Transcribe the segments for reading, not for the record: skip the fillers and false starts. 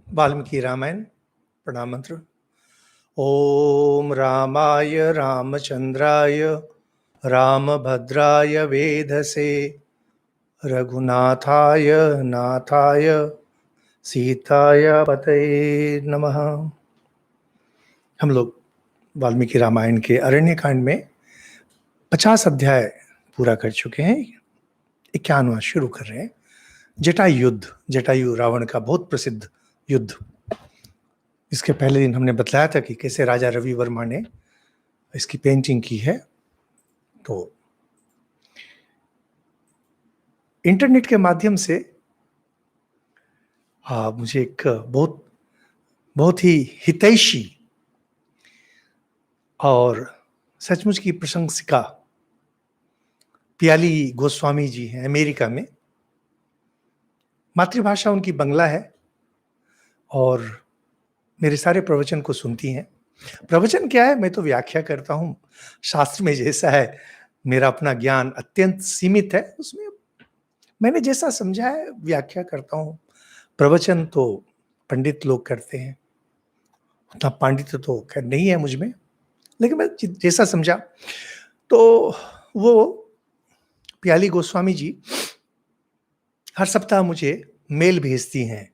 वाल्मीकि रामायण प्रणाम मंत्र। ओम रामाय रामचंद्राय रामभद्राय वेधसे रघुनाथाय नाथाय सीताय पतये नमः। हम लोग वाल्मीकि रामायण के अरण्य कांड में 50 अध्याय पूरा कर चुके हैं। 51वां शुरू कर रहे हैं। जटायु युद्ध, जटायु रावण का बहुत प्रसिद्ध युद्ध। इसके पहले दिन हमने बतलाया था कि कैसे राजा रवि वर्मा ने इसकी पेंटिंग की है। तो इंटरनेट के माध्यम से मुझे एक बहुत बहुत ही हितैषी और सचमुच की प्रशंसिका पियाली गोस्वामी जी हैं, अमेरिका में। मातृभाषा उनकी बंगला है और मेरे सारे प्रवचन को सुनती हैं। प्रवचन क्या है, मैं तो व्याख्या करता हूँ। शास्त्र में जैसा है, मेरा अपना ज्ञान अत्यंत सीमित है, उसमें मैंने जैसा समझा है व्याख्या करता हूँ। प्रवचन तो पंडित लोग करते हैं, उतना पांडित्य तो खैर नहीं है मुझ में, लेकिन मैं जैसा समझा। तो वो प्याली गोस्वामी जी हर सप्ताह मुझे मेल भेजती हैं।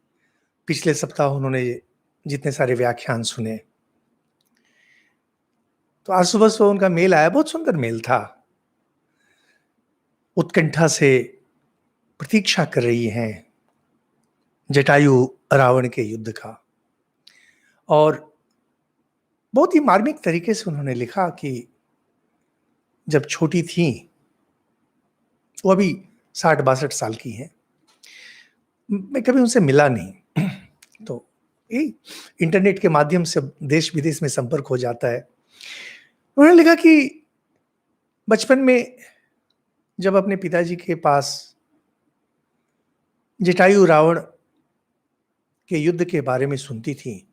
पिछले सप्ताह उन्होंने जितने सारे व्याख्यान सुने, तो आज सुबह सुबह उनका मेल आया। बहुत सुंदर मेल था। उत्कंठा से प्रतीक्षा कर रही हैं जटायु रावण के युद्ध का, और बहुत ही मार्मिक तरीके से उन्होंने लिखा कि जब छोटी थी, वो अभी 60-62 साल की हैं, मैं कभी उनसे मिला नहीं तो यही इंटरनेट के माध्यम से देश विदेश में संपर्क हो जाता है। उन्होंने लिखा कि बचपन में जब अपने पिताजी के पास जटायु रावण के युद्ध के बारे में सुनती थी,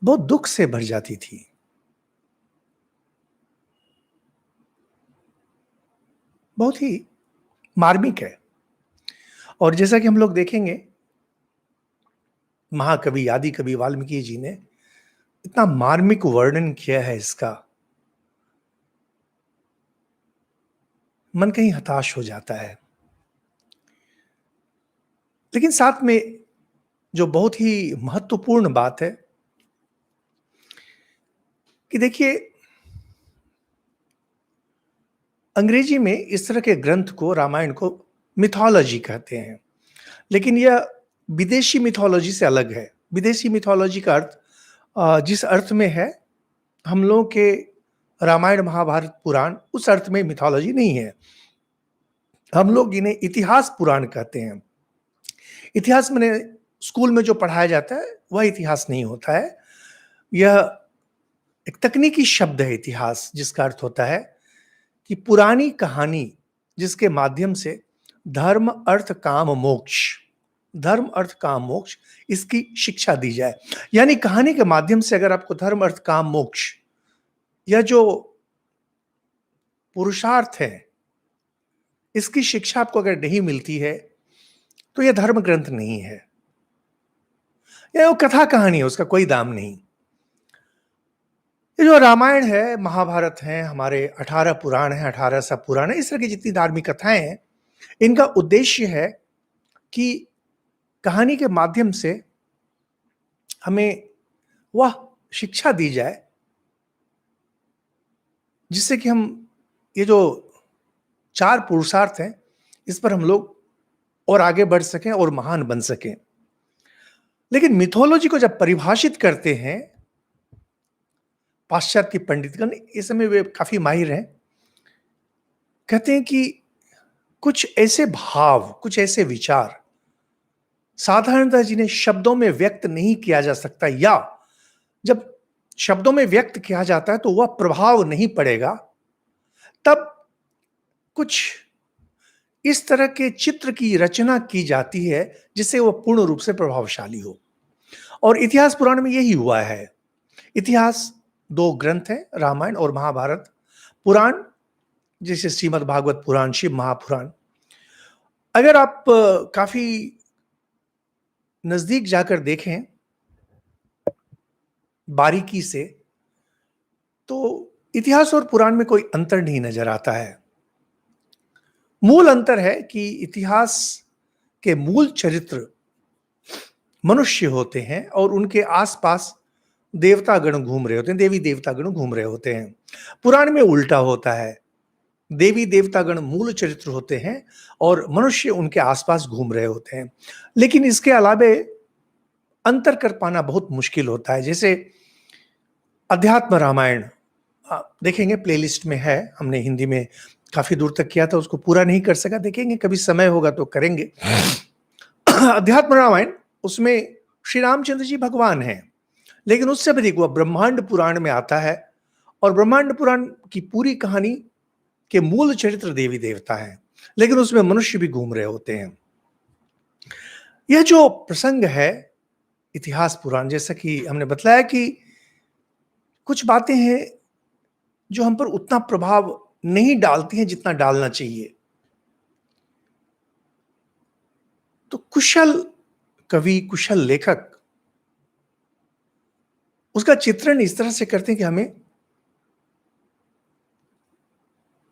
बहुत दुख से भर जाती थी। बहुत ही मार्मिक है। और जैसा कि हम लोग देखेंगे, महाकवि आदि कवि वाल्मीकि जी ने इतना मार्मिक वर्णन किया है इसका, मन कहीं हताश हो जाता है। लेकिन साथ में जो बहुत ही महत्वपूर्ण बात है कि देखिए, अंग्रेजी में इस तरह के ग्रंथ को, रामायण को मिथोलॉजी कहते हैं, लेकिन यह विदेशी मिथोलॉजी से अलग है। विदेशी मिथोलॉजी का अर्थ जिस अर्थ में है, हम लोगों के रामायण महाभारत पुराण उस अर्थ में मिथोलॉजी नहीं है। हम लोग इन्हें इतिहास पुराण कहते हैं। इतिहास में स्कूल में जो पढ़ाया जाता है वह इतिहास नहीं होता है। यह एक तकनीकी शब्द है इतिहास, जिसका अर्थ होता है कि पुरानी कहानी जिसके माध्यम से धर्म अर्थ काम मोक्ष, धर्म अर्थ काम मोक्ष, इसकी शिक्षा दी जाए। यानी कहानी के माध्यम से अगर आपको धर्म अर्थ काम मोक्ष, यह जो पुरुषार्थ है, इसकी शिक्षा आपको अगर नहीं मिलती है तो यह धर्म ग्रंथ नहीं है। यह वो कथा कहानी है, उसका कोई दाम नहीं। ये जो रामायण है, महाभारत है, हमारे 18 पुराण है, 18 सब पुराण है, इस तरह की जितनी धार्मिक कथाएं हैं, इनका उद्देश्य है कि कहानी के माध्यम से हमें वह शिक्षा दी जाए जिससे कि हम ये जो 4 पुरुषार्थ हैं, इस पर हम लोग और आगे बढ़ सकें और महान बन सकें। लेकिन मिथोलॉजी को जब परिभाषित करते हैं पाश्चात्य पंडितगण, इस समय वे काफी माहिर हैं, कहते हैं कि कुछ ऐसे भाव, कुछ ऐसे विचार साधारणतः जिन्हें शब्दों में व्यक्त नहीं किया जा सकता, या जब शब्दों में व्यक्त किया जाता है तो वह प्रभाव नहीं पड़ेगा, तब कुछ इस तरह के चित्र की रचना की जाती है जिससे वह पूर्ण रूप से प्रभावशाली हो। और इतिहास पुराण में यही हुआ है। इतिहास 2 ग्रंथ हैं, रामायण और महाभारत। पुराण जैसे श्रीमद् भागवत पुराण, शिव महापुराण। अगर आप काफी नजदीक जाकर देखें बारीकी से, तो इतिहास और पुराण में कोई अंतर नहीं नजर आता है। मूल अंतर है कि इतिहास के मूल चरित्र मनुष्य होते हैं और उनके आसपास देवतागण घूम रहे होते हैं, देवी देवतागण घूम रहे होते हैं। पुराण में उल्टा होता है, देवी देवतागण मूल चरित्र होते हैं और मनुष्य उनके आसपास घूम रहे होते हैं। लेकिन इसके अलावे अंतर कर पाना बहुत मुश्किल होता है। जैसे अध्यात्म रामायण देखेंगे, प्लेलिस्ट में है, हमने हिंदी में काफी दूर तक किया था, उसको पूरा नहीं कर सका, देखेंगे कभी समय होगा तो करेंगे। अध्यात्म रामायण, उसमें श्री रामचंद्र जी भगवान हैं, लेकिन उससे अधिक वह ब्रह्मांड पुराण में आता है और ब्रह्मांड पुराण की पूरी कहानी के मूल चरित्र देवी देवता हैं, लेकिन उसमें मनुष्य भी घूम रहे होते हैं। यह जो प्रसंग है इतिहास पुराण, जैसा कि हमने बतलाया कि कुछ बातें हैं जो हम पर उतना प्रभाव नहीं डालती हैं जितना डालना चाहिए। तो कुशल कवि, कुशल लेखक उसका चित्रण इस तरह से करते हैं कि हमें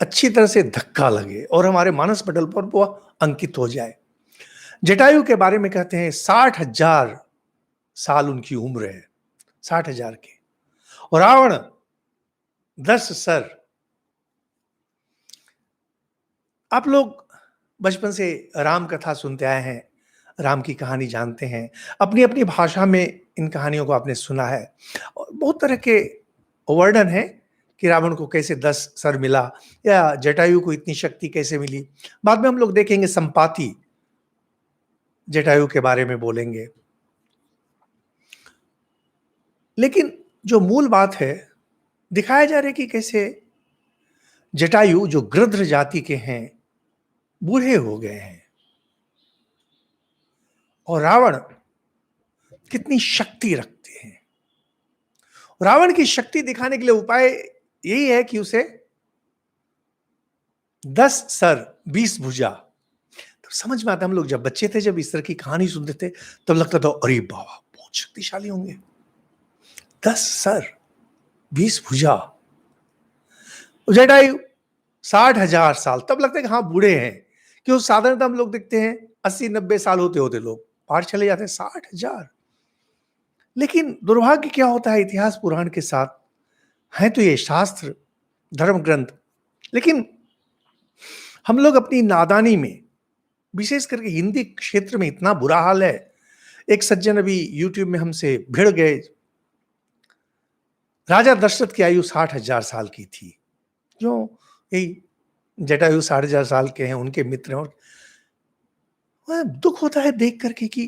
अच्छी तरह से धक्का लगे और हमारे मानस पटल पर वह अंकित हो जाए। जटायु के बारे में कहते हैं 60,000 साल उनकी उम्र है, 60,000 के। और रावण 10 सर। आप लोग बचपन से राम कथा सुनते आए हैं, राम की कहानी जानते हैं, अपनी अपनी भाषा में इन कहानियों को आपने सुना है और बहुत तरह के वर्णन है कि रावण को कैसे 10 सर मिला या जटायु को इतनी शक्ति कैसे मिली। बाद में हम लोग देखेंगे संपाति जटायु के बारे में बोलेंगे। लेकिन जो मूल बात है, दिखाया जा रहा है कि कैसे जटायु जो गृध्र जाति के हैं बूढ़े हो गए हैं और रावण कितनी शक्ति रखते हैं। रावण की शक्ति दिखाने के लिए उपाय यही है कि उसे 10 सर 20 भुजा। तो समझ में आता, हम लोग जब बच्चे थे, जब इस तरह की कहानी सुनते थे, तब लगता था अरे बाबा बहुत शक्तिशाली होंगे, 10 सर 20 भुजा। जटायु 60,000 साल, तब लगता है कि हाँ बूढ़े हैं, क्यों साधारणतः हम लोग देखते हैं 80-90 साल होते होते लोग पार चले जाते हैं, 60,000। लेकिन दुर्भाग्य क्या होता है इतिहास पुराण के साथ, है तो ये शास्त्र धर्म ग्रंथ, लेकिन हम लोग अपनी नादानी में, विशेष करके हिंदी क्षेत्र में इतना बुरा हाल है। एक सज्जन अभी यूट्यूब में हमसे भिड़ गए, राजा दशरथ की आयु 60,000 साल की थी, जो यही जटायु 60,000 साल के हैं, उनके मित्र हैं। और दुख होता है देख करके कि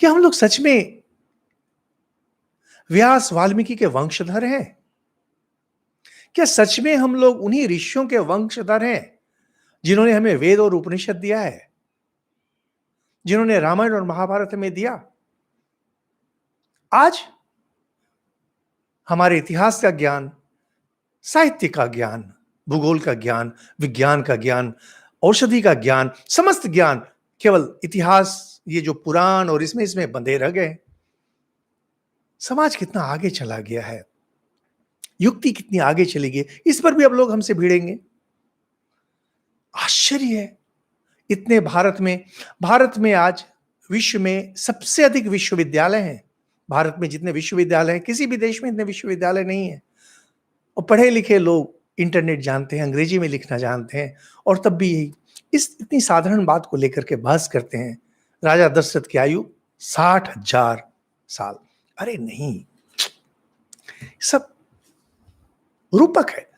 क्या हम लोग सच में व्यास वाल्मीकि के वंशधर हैं? क्या सच में हम लोग उन्हीं ऋषियों के वंशधर हैं जिन्होंने हमें वेद और उपनिषद दिया है, जिन्होंने रामायण और महाभारत में दिया? आज हमारे इतिहास का ज्ञान, साहित्य का ज्ञान, भूगोल का ज्ञान, विज्ञान का ज्ञान, औषधि का ज्ञान, समस्त ज्ञान केवल इतिहास, ये जो पुराण और इसमें बंधे रह गए। समाज कितना आगे चला गया है, युक्ति कितनी आगे चली गई, इस पर भी अब लोग हमसे भिड़ेंगे। आश्चर्य है, इतने भारत में आज विश्व में सबसे अधिक विश्वविद्यालय हैं। भारत में जितने विश्वविद्यालय हैं, किसी भी देश में इतने विश्वविद्यालय नहीं है। और पढ़े लिखे लोग इंटरनेट जानते हैं, अंग्रेजी में लिखना जानते हैं, और तब भी यही इस इतनी साधारण बात को लेकर के बहस करते हैं। राजा दशरथ की आयु 60,000 साल। अरे नहीं, सब रूपक है,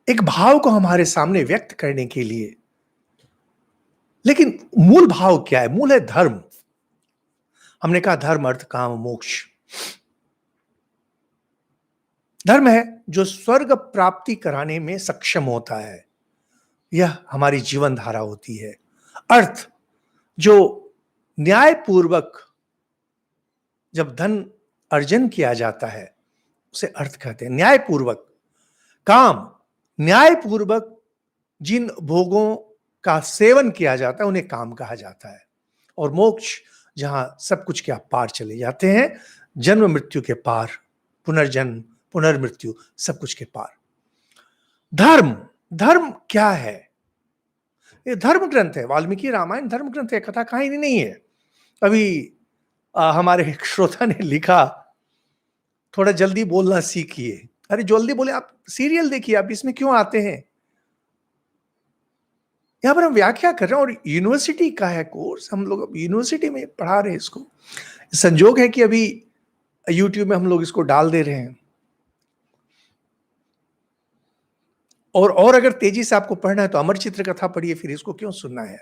एक भाव को हमारे सामने व्यक्त करने के लिए। लेकिन मूल भाव क्या है? मूल है धर्म। हमने कहा धर्म अर्थ काम मोक्ष। धर्म है जो स्वर्ग प्राप्ति कराने में सक्षम होता है, यह हमारी जीवन धारा होती है। अर्थ जो न्यायपूर्वक जब धन अर्जन किया जाता है उसे अर्थ कहते हैं, न्यायपूर्वक। काम न्यायपूर्वक जिन भोगों का सेवन किया जाता है उन्हें काम कहा जाता है। और मोक्ष जहां सब कुछ के आप पार चले जाते हैं, जन्म मृत्यु के पार, पुनर्जन्म पुनर्मृत्यु, सब कुछ के पार। धर्म, धर्म क्या है? ये धर्म ग्रंथ है, वाल्मीकि रामायण धर्म ग्रंथ है, कथा कहानी नहीं है। अभी हमारे एक श्रोता ने लिखा, थोड़ा जल्दी बोलना सीखिए। अरे जल्दी बोले, आप सीरियल देखिए, आप इसमें क्यों आते हैं? यहां पर हम व्याख्या कर रहे हैं, और यूनिवर्सिटी का है कोर्स, हम लोग अब यूनिवर्सिटी में पढ़ा रहे हैं इसको। संजोग है कि अभी यूट्यूब में हम लोग इसको डाल दे रहे हैं। और अगर तेजी से आपको पढ़ना है तो अमर चित्र कथा पढ़िए, फिर इसको क्यों सुनना है?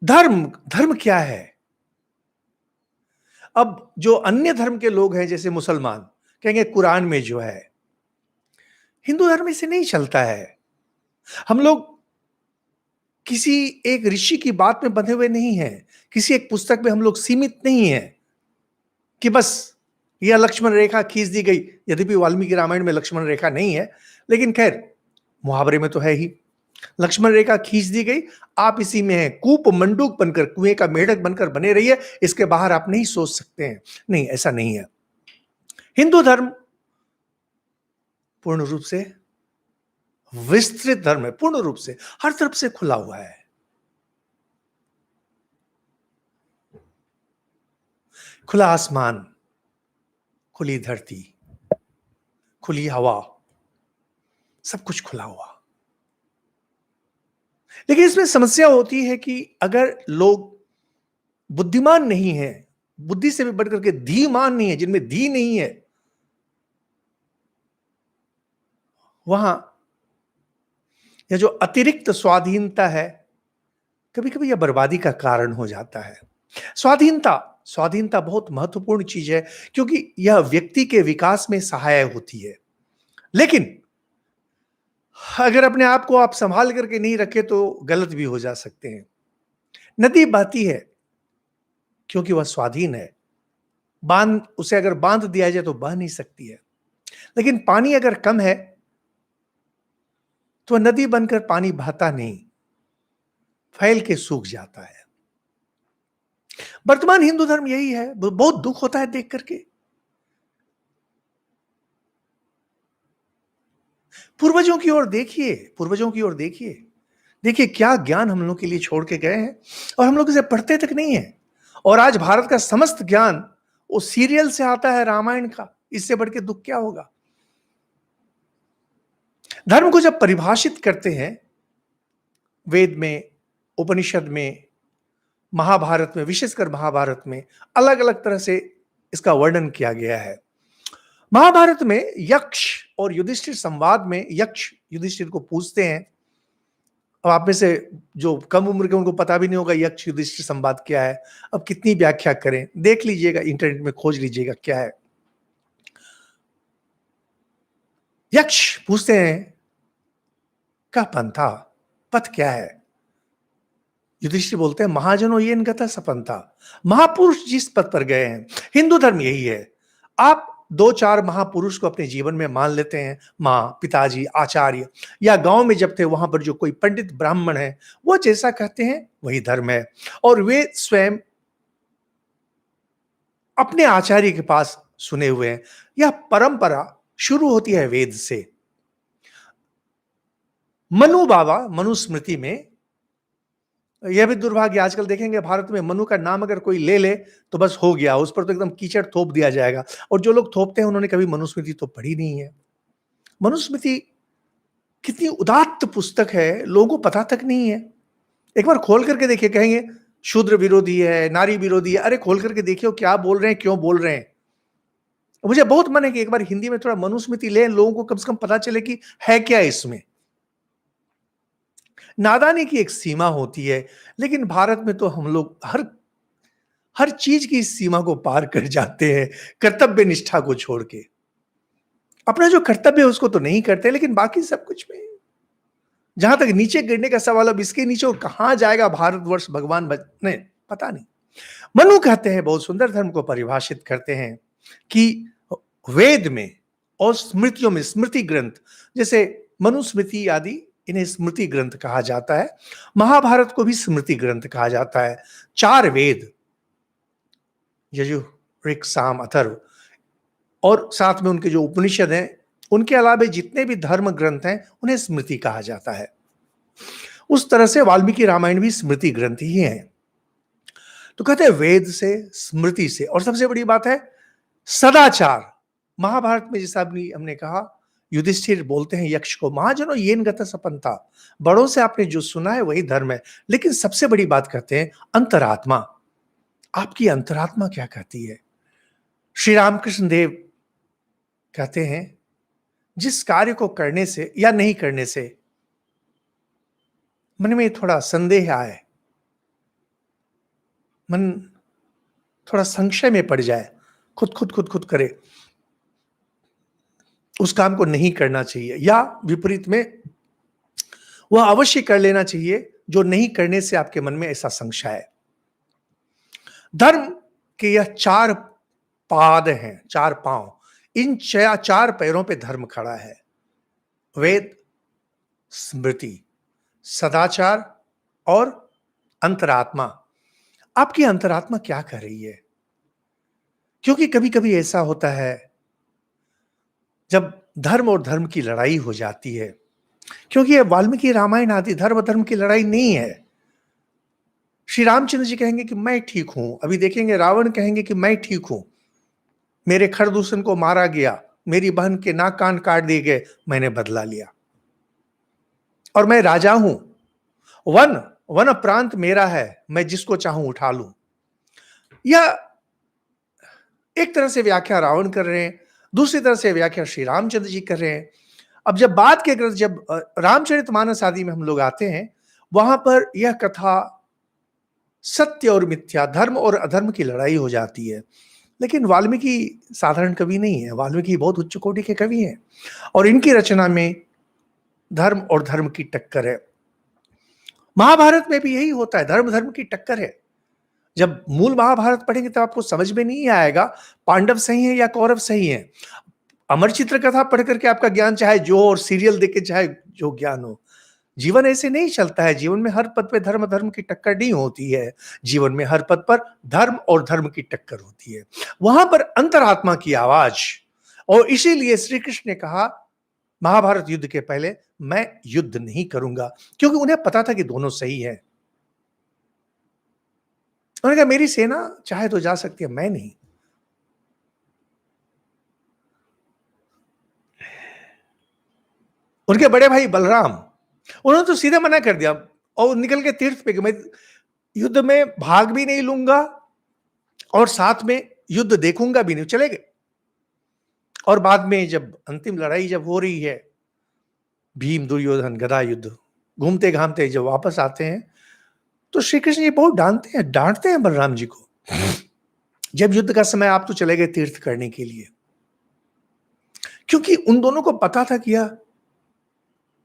धर्म, धर्म क्या है? अब जो अन्य धर्म के लोग हैं जैसे मुसलमान, कहेंगे कुरान में जो है, हिंदू धर्म में से नहीं चलता है। हम लोग किसी एक ऋषि की बात में बंधे हुए नहीं हैं, किसी एक पुस्तक में हम लोग सीमित नहीं हैं कि बस यह लक्ष्मण रेखा खींच दी गई। यद्यपि वाल्मीकि रामायण में लक्ष्मण रेखा नहीं है, लेकिन खैर मुहावरे में तो है ही। लक्ष्मण रेखा खींच दी गई, आप इसी में हैं, कूप मंडूक बनकर, कुएं का मेढक बनकर बने रहिए, इसके बाहर आप नहीं सोच सकते हैं। नहीं, ऐसा नहीं है। हिंदू धर्म पूर्ण रूप से विस्तृत धर्म है, पूर्ण रूप से हर तरफ से खुला हुआ है। खुला आसमान, खुली धरती, खुली हवा, सब कुछ खुला हुआ। लेकिन इसमें समस्या होती है कि अगर लोग बुद्धिमान नहीं है, बुद्धि से भी बढ़कर के धीमान नहीं है, जिनमें धी नहीं है, वहां यह जो अतिरिक्त स्वाधीनता है, कभी कभी यह बर्बादी का कारण हो जाता है। स्वाधीनता, स्वाधीनता बहुत महत्वपूर्ण चीज है, क्योंकि यह व्यक्ति के विकास में सहायक होती है। लेकिन अगर अपने आप को आप संभाल करके नहीं रखे तो गलत भी हो जा सकते हैं। नदी बहती है क्योंकि वह स्वाधीन है, बांध, उसे अगर बांध दिया जाए तो बह नहीं सकती है। लेकिन पानी अगर कम है तो नदी बनकर पानी बहता नहीं, फैल के सूख जाता है। वर्तमान हिंदू धर्म यही है। बहुत दुख होता है देख करके। पूर्वजों की ओर देखिए, पूर्वजों की ओर देखिए, देखिए क्या ज्ञान हम लोग के लिए छोड़ के गए हैं, और हम लोग इसे पढ़ते तक नहीं है। और आज भारत का समस्त ज्ञान वो सीरियल से आता है, रामायण का। इससे बढ़ के दुख क्या होगा? धर्म को जब परिभाषित करते हैं, वेद में, उपनिषद में, महाभारत में, विशेषकर महाभारत में अलग अलग तरह से इसका वर्णन किया गया है। महाभारत में यक्ष और युधिष्ठिर संवाद में यक्ष युधिष्ठिर को पूछते हैं। अब आप में से जो कम उम्र के उनको पता भी नहीं होगा यक्ष युधिष्ठिर संवाद क्या है। अब कितनी व्याख्या करें, देख लीजिएगा, इंटरनेट में खोज लीजिएगा क्या है। यक्ष पूछते हैं का पंथा, पथ क्या है? युधिष्ठिर बोलते हैं महाजनों ये गतः सपंथा, महापुरुष जिस पथ पर गए हैं। हिंदू धर्म यही है। आप दो चार महापुरुष को अपने जीवन में मान लेते हैं, माँ, पिताजी, आचार्य, या गांव में जब थे वहां पर जो कोई पंडित ब्राह्मण है वो जैसा कहते हैं वही धर्म है। और वे स्वयं अपने आचार्य के पास सुने हुए हैं। यह परंपरा शुरू होती है वेद से। मनु बाबा, मनुस्मृति में, यह भी दुर्भाग्य, आजकल देखेंगे भारत में मनु का नाम अगर कोई ले ले तो बस हो गया, उस पर तो एकदम कीचड़ थोप दिया जाएगा। और जो लोग थोपते हैं उन्होंने कभी मनुस्मृति तो पढ़ी नहीं है। मनुस्मृति कितनी उदात्त पुस्तक है, लोगों को पता तक नहीं है। एक बार खोल करके देखिए, कहेंगे शूद्र विरोधी है, नारी विरोधी है। अरे खोल करके देखिए क्या बोल रहे हैं, क्यों बोल रहे हैं। मुझे बहुत मन है कि एक बार हिंदी में थोड़ा मनुस्मृति लें, लोगों को कम से कम पता चले कि है क्या इसमें। नादानी की एक सीमा होती है, लेकिन भारत में तो हम लोग हर चीज की इस सीमा को पार कर जाते हैं, कर्तव्य निष्ठा को छोड़ के। अपना जो कर्तव्य है उसको तो नहीं करते, लेकिन बाकी सब कुछ में, जहां तक नीचे गिरने का सवाल, अब इसके नीचे कहां जाएगा भारतवर्ष, भगवान नहीं, पता नहीं। मनु कहते हैं, बहुत सुंदर धर्म को परिभाषित करते हैं कि वेद में और स्मृतियों में स्मृति ग्रंथ, जैसे मनुस्मृति आदि, इन्हें स्मृति ग्रंथ कहा जाता है। महाभारत को भी स्मृति ग्रंथ कहा जाता है। 4 वेद, यजुः, ऋक्, साम, अथर्व, और साथ में उनके जो उपनिषद हैं, उनके अलावा जितने भी धर्म ग्रंथ हैं उन्हें स्मृति कहा जाता है। उस तरह से वाल्मीकि रामायण भी स्मृति ग्रंथ ही है। तो कहते हैं वेद से, स्मृति से, और सबसे बड़ी बात है सदाचार। महाभारत में जैसा अभी हमने कहा, युधिष्ठिर बोलते हैं यक्ष को, महाजनो येन गतः सपन्था, बड़ों से आपने जो सुना है वही धर्म है। लेकिन सबसे बड़ी बात कहते हैं अंतरात्मा, आपकी अंतरात्मा क्या कहती है। श्री रामकृष्ण देव कहते हैं जिस कार्य को करने से या नहीं करने से मन में थोड़ा संदेह आए, मन थोड़ा संशय में पड़ जाए, खुद करे, उस काम को नहीं करना चाहिए, या विपरीत में वह अवश्य कर लेना चाहिए जो नहीं करने से आपके मन में ऐसा संशय है। धर्म के यह 4 पाद हैं, 4 पांव, इन 4 पैरों पे धर्म खड़ा है। वेद, स्मृति, सदाचार और अंतरात्मा। आपकी अंतरात्मा क्या कर रही है? क्योंकि कभी कभी ऐसा होता है जब धर्म और धर्म की लड़ाई हो जाती है, क्योंकि ये वाल्मीकि रामायण आदि धर्म धर्म की लड़ाई नहीं है। श्री रामचंद्र जी कहेंगे कि मैं ठीक हूं, अभी देखेंगे रावण कहेंगे कि मैं ठीक हूं, मेरे खरदूषण को मारा गया, मेरी बहन के नाक कान काट दिए गए, मैंने बदला लिया और मैं राजा हूं, वन प्रांत मेरा है, मैं जिसको चाहूं उठा लूं। यह एक तरह से व्याख्या रावण कर रहे हैं, दूसरी तरह से व्याख्या श्री रामचंद्र जी कर रहे हैं। अब जब बात के ग्रंथ, जब रामचरितमानस आदि में हम लोग आते हैं, वहां पर यह कथा सत्य और मिथ्या, धर्म और अधर्म की लड़ाई हो जाती है। लेकिन वाल्मीकि साधारण कवि नहीं है, वाल्मीकि बहुत उच्च कोटि के कवि हैं और इनकी रचना में धर्म और धर्म की टक्कर है। महाभारत में भी यही होता है, धर्म धर्म की टक्कर है। जब मूल महाभारत पढ़ेंगे तो आपको समझ में नहीं आएगा पांडव सही है या कौरव सही है। अमर चित्र कथा पढ़ करके आपका ज्ञान चाहे जो, और सीरियल देख के चाहे जो ज्ञान हो, जीवन ऐसे नहीं चलता है। जीवन में हर पद पे धर्म धर्म की टक्कर नहीं होती है, जीवन में हर पद पर धर्म और धर्म की टक्कर होती है। वहां पर अंतरात्मा की आवाज, और इसीलिए श्री कृष्ण ने कहा महाभारत युद्ध के पहले, मैं युद्ध नहीं करूंगा, क्योंकि उन्हें पता था कि दोनों सही है। उन्होंने कहा मेरी सेना चाहे तो जा सकती है, मैं नहीं। उनके बड़े भाई बलराम, उन्होंने तो सीधे मना कर दिया और निकल के तीर्थ पे कि मैं युद्ध में भाग भी नहीं लूंगा और साथ में युद्ध देखूंगा भी नहीं, चले गए। और बाद में जब अंतिम लड़ाई जब हो रही है, भीम दुर्योधन गदा युद्ध, घूमते घामते जब वापस आते हैं तो श्री कृष्ण जी बहुत डांटते हैं बलराम जी को, जब युद्ध का समय आप तो चले गए तीर्थ करने के लिए। क्योंकि उन दोनों को पता था कि यह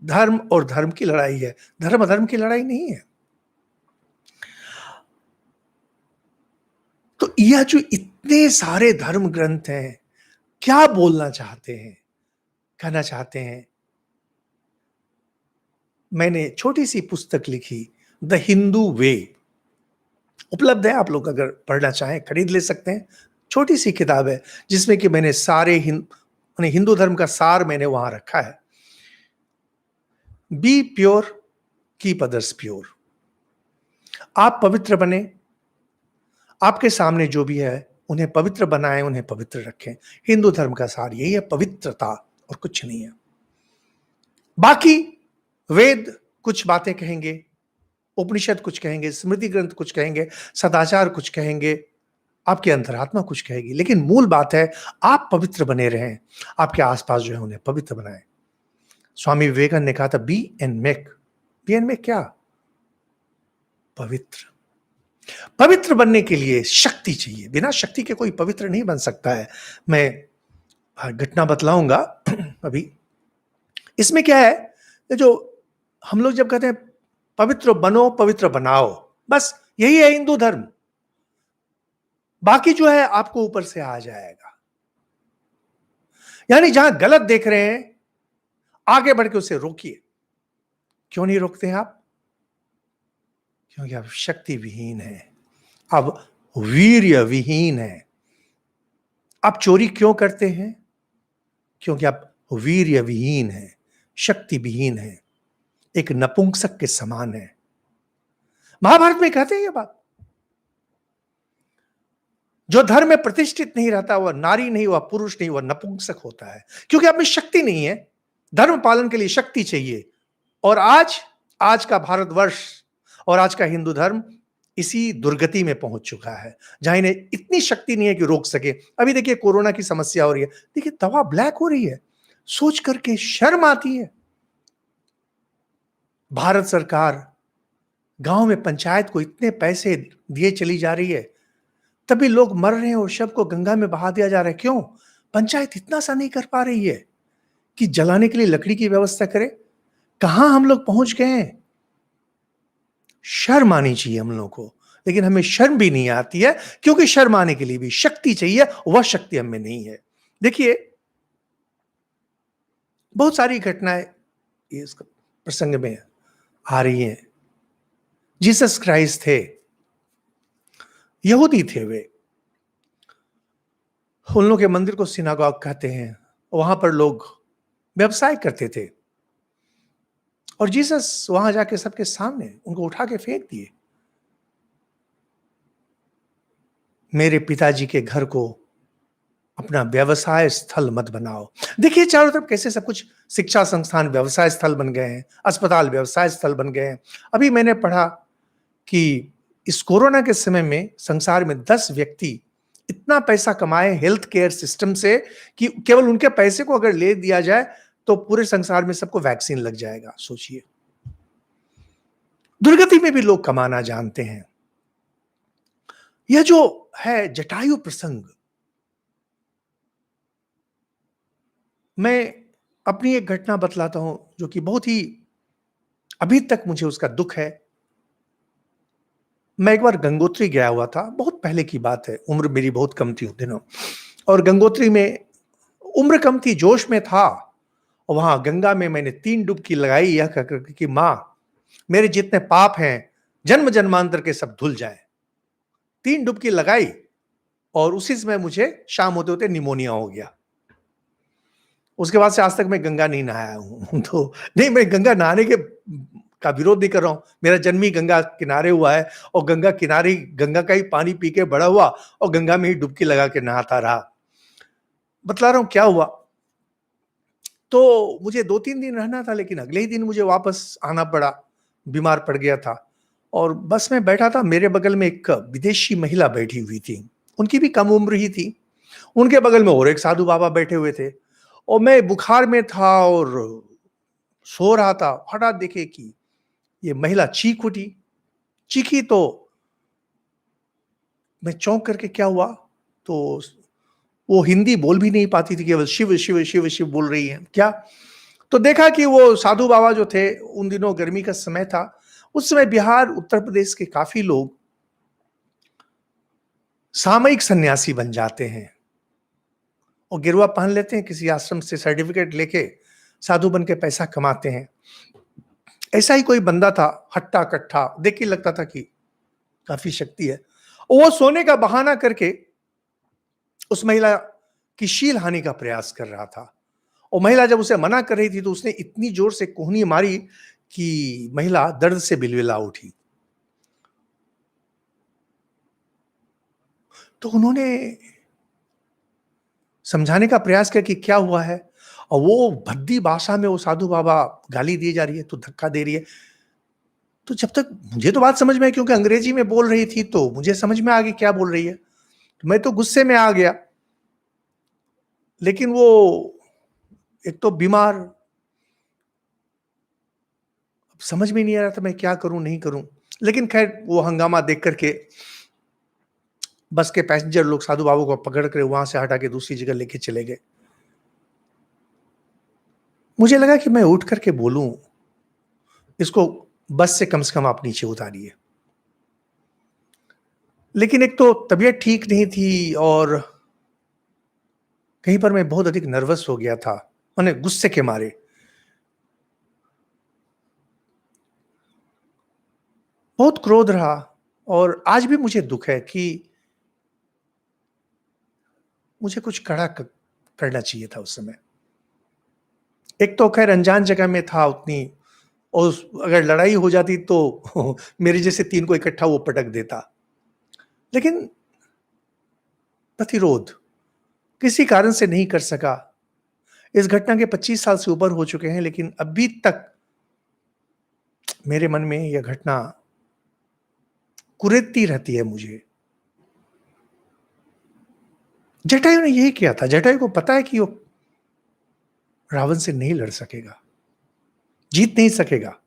धर्म और धर्म की लड़ाई है, धर्म अधर्म की लड़ाई नहीं है। तो यह जो इतने सारे धर्म ग्रंथ हैं, क्या बोलना चाहते हैं, कहना चाहते हैं। मैंने छोटी सी पुस्तक लिखी, द हिंदू वे, उपलब्ध है, आप लोग अगर पढ़ना चाहें खरीद ले सकते हैं। छोटी सी किताब है जिसमें कि मैंने सारे हिंदू धर्म का सार मैंने वहां रखा है। Be pure, keep others pure. आप पवित्र बने, आपके सामने जो भी है उन्हें पवित्र बनाएं, उन्हें पवित्र रखें। हिंदू धर्म का सार यही है, पवित्रता, और कुछ नहीं है। बाकी वेद कुछ बातें कहेंगे, उपनिषद कुछ कहेंगे, स्मृति ग्रंथ कुछ कहेंगे, सदाचार कुछ कहेंगे, आपकी अंतरात्मा कुछ कहेगी। लेकिन मूल बात है आप पवित्र बने रहें, आपके आसपास जो है उन्हें पवित्र बनाएं। स्वामी विवेकानंद ने कहा था बी एंड मेक क्या? पवित्र बनने के लिए शक्ति चाहिए, बिना शक्ति के कोई पवित्र नहीं बन सकता है। मैं घटना बतलाऊंगा अभी। इसमें क्या है, जो हम लोग जब कहते हैं पवित्र बनो, पवित्र बनाओ, बस यही है हिंदू धर्म। बाकी जो है आपको ऊपर से आ जाएगा। यानी जहां गलत देख रहे हैं, आगे बढ़ के उसे रोकिए। क्यों नहीं रोकते हैं आप? क्योंकि आप शक्ति विहीन हैं, आप वीर्य विहीन हैं। आप चोरी क्यों करते हैं? क्योंकि आप वीर्य विहीन हैं, शक्ति विहीन हैं, एक नपुंसक के समान है। महाभारत में कहते हैं ये बात। जो धर्म में प्रतिष्ठित नहीं रहता वह नारी नहीं, वह पुरुष नहीं, वह नपुंसक होता है, क्योंकि आप में शक्ति नहीं है। धर्म पालन के लिए शक्ति चाहिए। और आज का भारतवर्ष और आज का हिंदू धर्म इसी दुर्गति में पहुंच चुका है, जहां इन्हें इतनी शक्ति नहीं है कि रोक सके। अभी देखिए कोरोना की समस्या हो रही है, देखिए दवा ब्लैक हो रही है, सोच करके शर्म आती है। भारत सरकार गांव में पंचायत को इतने पैसे दिए चली जा रही है, तभी लोग मर रहे हैं और शव को गंगा में बहा दिया जा रहा है। क्यों? पंचायत इतना सा नहीं कर पा रही है कि जलाने के लिए लकड़ी की व्यवस्था करे। कहां हम लोग पहुंच गए हैं? शर्म आनी चाहिए हम लोगों को, लेकिन हमें शर्म भी नहीं आती है, क्योंकि शर्म आने के लिए भी शक्ति चाहिए, वह शक्ति हमें नहीं है। देखिए बहुत सारी घटनाएं इस प्रसंग में आ रही हैं। जीसस क्राइस्ट थे, यहूदी थे वे, उन लोगों के मंदिर को सिनागॉग कहते हैं, वहां पर लोग व्यवसाय करते थे, और जीसस वहां जाके सबके सामने उनको उठा के फेंक दिए। मेरे पिताजी के घर को अपना व्यवसाय स्थल मत बनाओ। देखिए चारों तरफ कैसे सब कुछ, शिक्षा संस्थान व्यवसाय स्थल बन गए हैं, अस्पताल व्यवसाय स्थल बन गए हैं। अभी मैंने पढ़ा कि इस कोरोना के समय में संसार में 10 व्यक्ति इतना पैसा कमाए हेल्थ केयर सिस्टम से कि केवल उनके पैसे को अगर ले दिया जाए तो पूरे संसार में सबको वैक्सीन लग जाएगा। सोचिए, दुर्गति में भी लोग कमाना जानते हैं। यह जो है जटायु प्रसंग, मैं अपनी एक घटना बतलाता हूं जो कि बहुत ही अभी तक मुझे उसका दुख है। मैं एक बार गंगोत्री गया हुआ था, बहुत पहले की बात है, उम्र मेरी बहुत कम थी उन दिनों, और गंगोत्री में उम्र कम थी, जोश में था, और वहां गंगा में मैंने 3 डुबकी लगाई, यह कहकर कि मां मेरे जितने पाप हैं जन्म जन्मांतर के सब धुल जाए। 3 डुबकी लगाई और उसी समय मुझे शाम होते होते निमोनिया हो गया। उसके बाद से आज तक मैं गंगा नहीं नहाया हूं। तो नहीं, मैं गंगा नहाने के का विरोध नहीं कर रहा हूं, मेरा जन्म ही गंगा किनारे हुआ है, और गंगा किनारे गंगा का ही पानी पी के बड़ा हुआ, और गंगा में ही डुबकी लगा के नहाता रहा। बतला रहा हूं क्या हुआ। तो मुझे 2-3 दिन रहना था, लेकिन अगले ही दिन मुझे वापस आना पड़ा, बीमार पड़ गया था। और बस में बैठा था, मेरे बगल में एक विदेशी महिला बैठी हुई थी, उनकी भी कम उम्र ही थी। उनके बगल में और एक साधु बाबा बैठे हुए थे, और मैं बुखार में था और सो रहा था। हठात देखे कि ये महिला चीख उठी। चीखी तो मैं चौंक करके क्या हुआ, तो वो हिंदी बोल भी नहीं पाती थी, केवल शिव शिव शिव शिव बोल रही है क्या। तो देखा कि वो साधु बाबा जो थे, उन दिनों गर्मी का समय था, उस समय बिहार उत्तर प्रदेश के काफी लोग सामयिक सन्यासी बन जाते हैं और गिरवा पहन लेते हैं, किसी आश्रम से सर्टिफिकेट लेके साधु बन के पैसा कमाते हैं। ऐसा ही कोई बंदा था, हट्टा कट्ठा, देख के लगता था कि काफी शक्ति है। वो सोने का बहाना करके उस महिला की शील हानि का प्रयास कर रहा था, और महिला जब उसे मना कर रही थी तो उसने इतनी जोर से कोहनी मारी कि महिला दर्द से बिलबिला उठी। तो उन्होंने समझाने का प्रयास किया कि क्या हुआ है, और वो भद्दी भाषा में वो साधु बाबा गाली दी जा रही है, तो धक्का दे रही है। तो जब तक मुझे तो बात समझ में आई, क्योंकि अंग्रेजी में बोल रही थी, तो मुझे समझ में आ गई क्या बोल रही है। तो मैं तो गुस्से में आ गया, लेकिन वो एक तो बीमार, समझ में नहीं आ रहा था मैं क्या करूं नहीं करूं। लेकिन खैर वो हंगामा देख करके बस के पैसेंजर लोग साधु बाबू को पकड़ कर वहां से हटा के दूसरी जगह लेके चले गए। मुझे लगा कि मैं उठ करके बोलूं, इसको बस से कम आप नीचे उतारिए। लेकिन एक तो तबीयत ठीक नहीं थी, और कहीं पर मैं बहुत अधिक नर्वस हो गया था, मैंने गुस्से के मारे। बहुत क्रोध रहा और आज भी मुझे दुःख है कि मुझे कुछ कड़ा करना चाहिए था उस समय। एक तो खैर अनजान जगह में था उतनी, और अगर लड़ाई हो जाती तो मेरे जैसे 3 को इकट्ठा वो पटक देता। लेकिन प्रतिरोध किसी कारण से नहीं कर सका। इस घटना के 25 साल से ऊपर हो चुके हैं, लेकिन अभी तक मेरे मन में यह घटना कुरेदती रहती है मुझे। जटायु ने यही किया था। जटायु को पता है कि वो रावण से नहीं लड़ सकेगा, जीत नहीं सकेगा,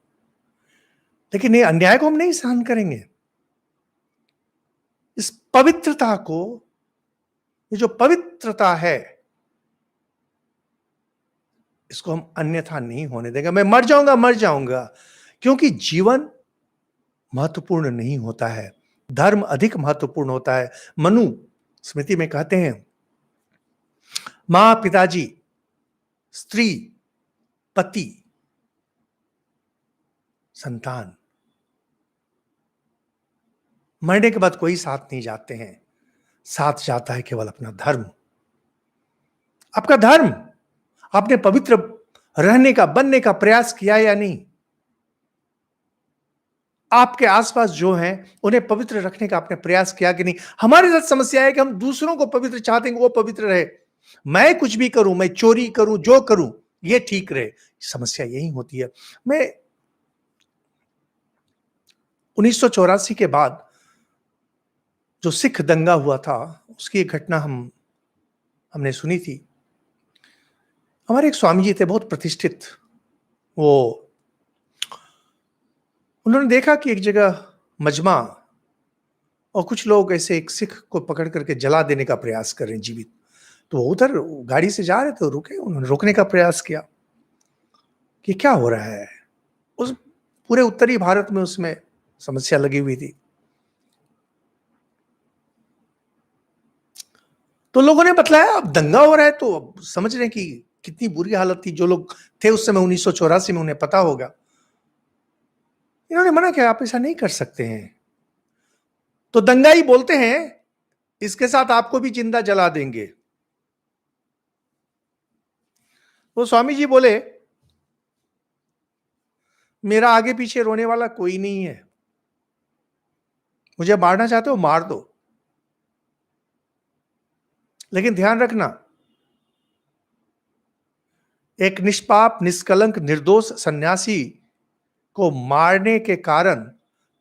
लेकिन ये अन्याय को हम नहीं सहन करेंगे। इस पवित्रता को, ये जो पवित्रता है, इसको हम अन्यथा नहीं होने देंगे। मैं मर जाऊंगा, क्योंकि जीवन महत्वपूर्ण नहीं होता है, धर्म अधिक महत्वपूर्ण होता है। मनु स्मृति में कहते हैं, मां, पिताजी, स्त्री, पति, संतान, मरने के बाद कोई साथ नहीं जाते हैं। साथ जाता है केवल अपना धर्म। आपका धर्म, आपने पवित्र रहने का, बनने का प्रयास किया या नहीं? आपके आसपास जो हैं उन्हें पवित्र रखने का आपने प्रयास किया कि नहीं? हमारे साथ समस्या है कि हम दूसरों को पवित्र चाहते हैं कि वो पवित्र रहे। मैं कुछ भी करूं, मैं चोरी करूं, जो करूं, ये ठीक रहे। समस्या यही होती है। मैं 1984 के बाद जो सिख दंगा हुआ था, उसकी एक घटना हमने सुनी थी। हमारे एक स्वामी जी थे, बहुत प्रतिष्ठित। वो उन्होंने देखा कि एक जगह मजमा और कुछ लोग ऐसे एक सिख को पकड़ करके जला देने का प्रयास कर रहे हैं जीवित। तो वो उधर गाड़ी से जा रहे थे, रुके, उन्होंने रोकने का प्रयास किया कि क्या हो रहा है। उस पूरे उत्तरी भारत में उसमें समस्या लगी हुई थी। तो लोगों ने बतलाया, अब दंगा हो रहा है तो अब समझ रहे हैं कि कितनी बुरी हालत थी। जो लोग थे उस समय 1984 में, उन्हें पता होगा। इन्होंने मना किया, आप ऐसा नहीं कर सकते हैं। तो दंगाई बोलते हैं, इसके साथ आपको भी जिंदा जला देंगे। वो स्वामी जी बोले, मेरा आगे पीछे रोने वाला कोई नहीं है, मुझे मारना चाहते हो मार दो, लेकिन ध्यान रखना, एक निष्पाप, निष्कलंक, निर्दोष सन्यासी को मारने के कारण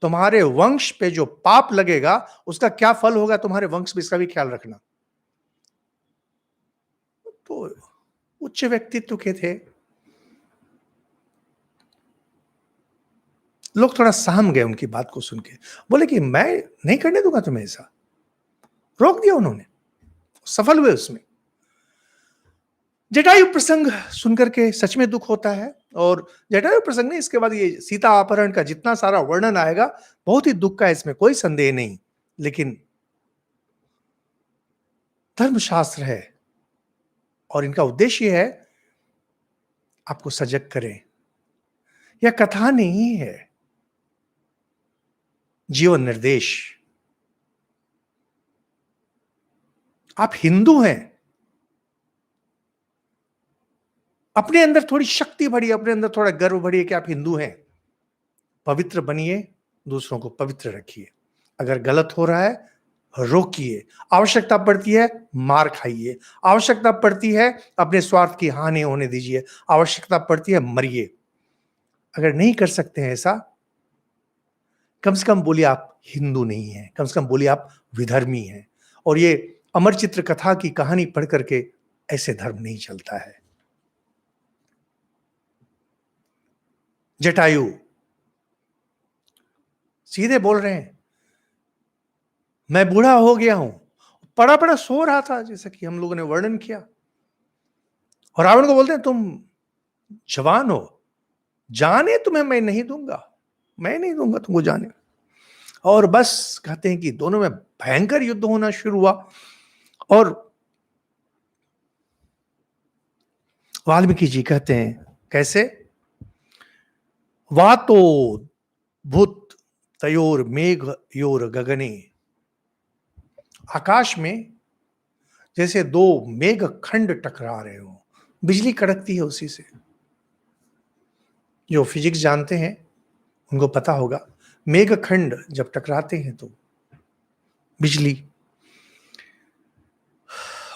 तुम्हारे वंश पे जो पाप लगेगा, उसका क्या फल होगा तुम्हारे वंश में, इसका भी ख्याल रखना। तो उच्च व्यक्तित्व के थे लोग, थोड़ा सहम गए उनकी बात को सुन के। बोले कि मैं नहीं करने दूंगा तुम्हें ऐसा। रोक दिया उन्होंने, सफल हुए उसमें। जटायु प्रसंग सुनकर के सच में दुख होता है। और जटायु प्रसंग ने, इसके बाद ये सीता अपहरण का जितना सारा वर्णन आएगा, बहुत ही दुख का है, इसमें कोई संदेह नहीं। लेकिन धर्मशास्त्र है और इनका उद्देश्य है आपको सजग करें। यह कथा नहीं है, जीवन निर्देश। आप हिंदू हैं, अपने अंदर थोड़ी शक्ति भरिए, अपने अंदर थोड़ा गर्व भरिए कि आप हिंदू हैं। पवित्र बनिए, दूसरों को पवित्र रखिए। अगर गलत हो रहा है, रोकिए। आवश्यकता पड़ती है, मार खाइए। आवश्यकता पड़ती है, अपने स्वार्थ की हानि होने दीजिए। आवश्यकता पड़ती है, मरिए। अगर नहीं कर सकते हैं ऐसा, कम से कम बोलिए आप हिंदू नहीं हैं, कम से कम बोलिए आप विधर्मी हैं। और ये अमर चित्र कथा की कहानी पढ़ करके ऐसे धर्म नहीं चलता है। जटायु सीधे बोल रहे हैं, मैं बूढ़ा हो गया हूं। पड़ा पड़ा सो रहा था, जैसा कि हम लोगों ने वर्णन किया। और रावण को बोलते हैं, तुम जवान हो, जाने तुम्हें मैं नहीं दूंगा, मैं नहीं दूंगा तुमको जाने। और बस कहते हैं कि दोनों में भयंकर युद्ध होना शुरू हुआ। और वाल्मीकि जी कहते हैं कैसे, वातो भूत तयोर मेघ योर गगने, आकाश में जैसे दो मेघ खंड टकरा रहे हो, बिजली कड़कती है उसी से। जो फिजिक्स जानते हैं उनको पता होगा, मेघ खंड जब टकराते हैं तो बिजली।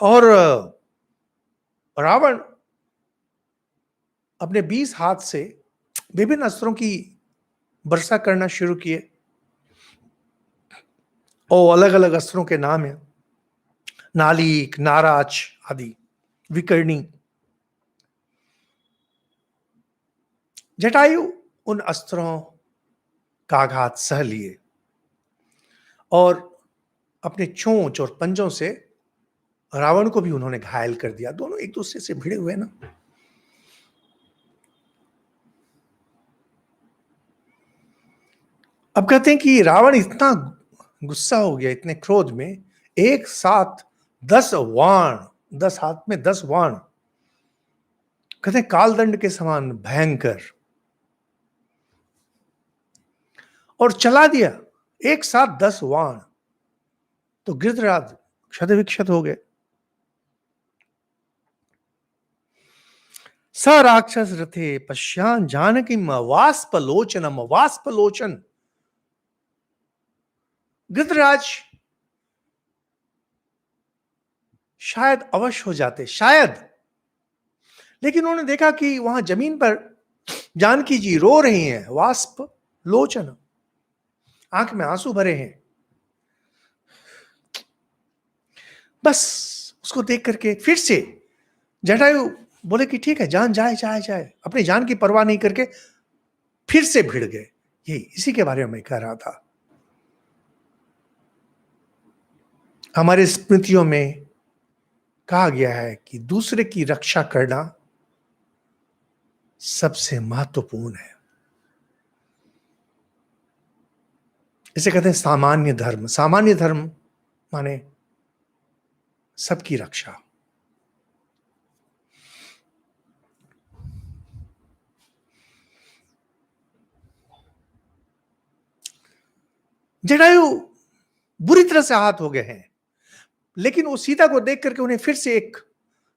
और रावण अपने 20 हाथ से विभिन्न अस्त्रों की वर्षा करना शुरू किए, और अलग अलग अस्त्रों के नाम हैं, नालीक, नाराज आदि, विकर्णी। जटायु उन अस्त्रों का आघात सह लिए और अपने चोंच और पंजों से रावण को भी उन्होंने घायल कर दिया। दोनों एक दूसरे से भिड़े हुए ना। अब कहते हैं कि रावण इतना गुस्सा हो गया, इतने क्रोध में, एक साथ 10 वाण, 10 हाथ में 10 वाण, कहते हैं कालदंड के समान भयंकर, और चला दिया एक साथ 10 वाण। तो गिरिधराज क्षत विक्षत हो गए। स राक्षस रथे पश्यान जानकीम वाष्पलोचनम, वाष्पलोचन। गिरिधराज शायद अवश्य हो जाते, शायद, लेकिन उन्होंने देखा कि वहां जमीन पर जानकी जी रो रही हैं, वाष्प लोचन, आंख में आंसू भरे हैं। बस उसको देख करके फिर से जटायु बोले कि ठीक है, जान जाए जाए जाए, अपनी जान की परवाह नहीं करके फिर से भिड़ गए। यही इसी के बारे में मैं कह रहा था। हमारे स्मृतियों में कहा गया है कि दूसरे की रक्षा करना सबसे महत्वपूर्ण है। इसे कहते हैं सामान्य धर्म। सामान्य धर्म माने सबकी रक्षा। जटायु बुरी तरह से आहत हो गए हैं, लेकिन वो सीता को देख करके उन्हें फिर से एक,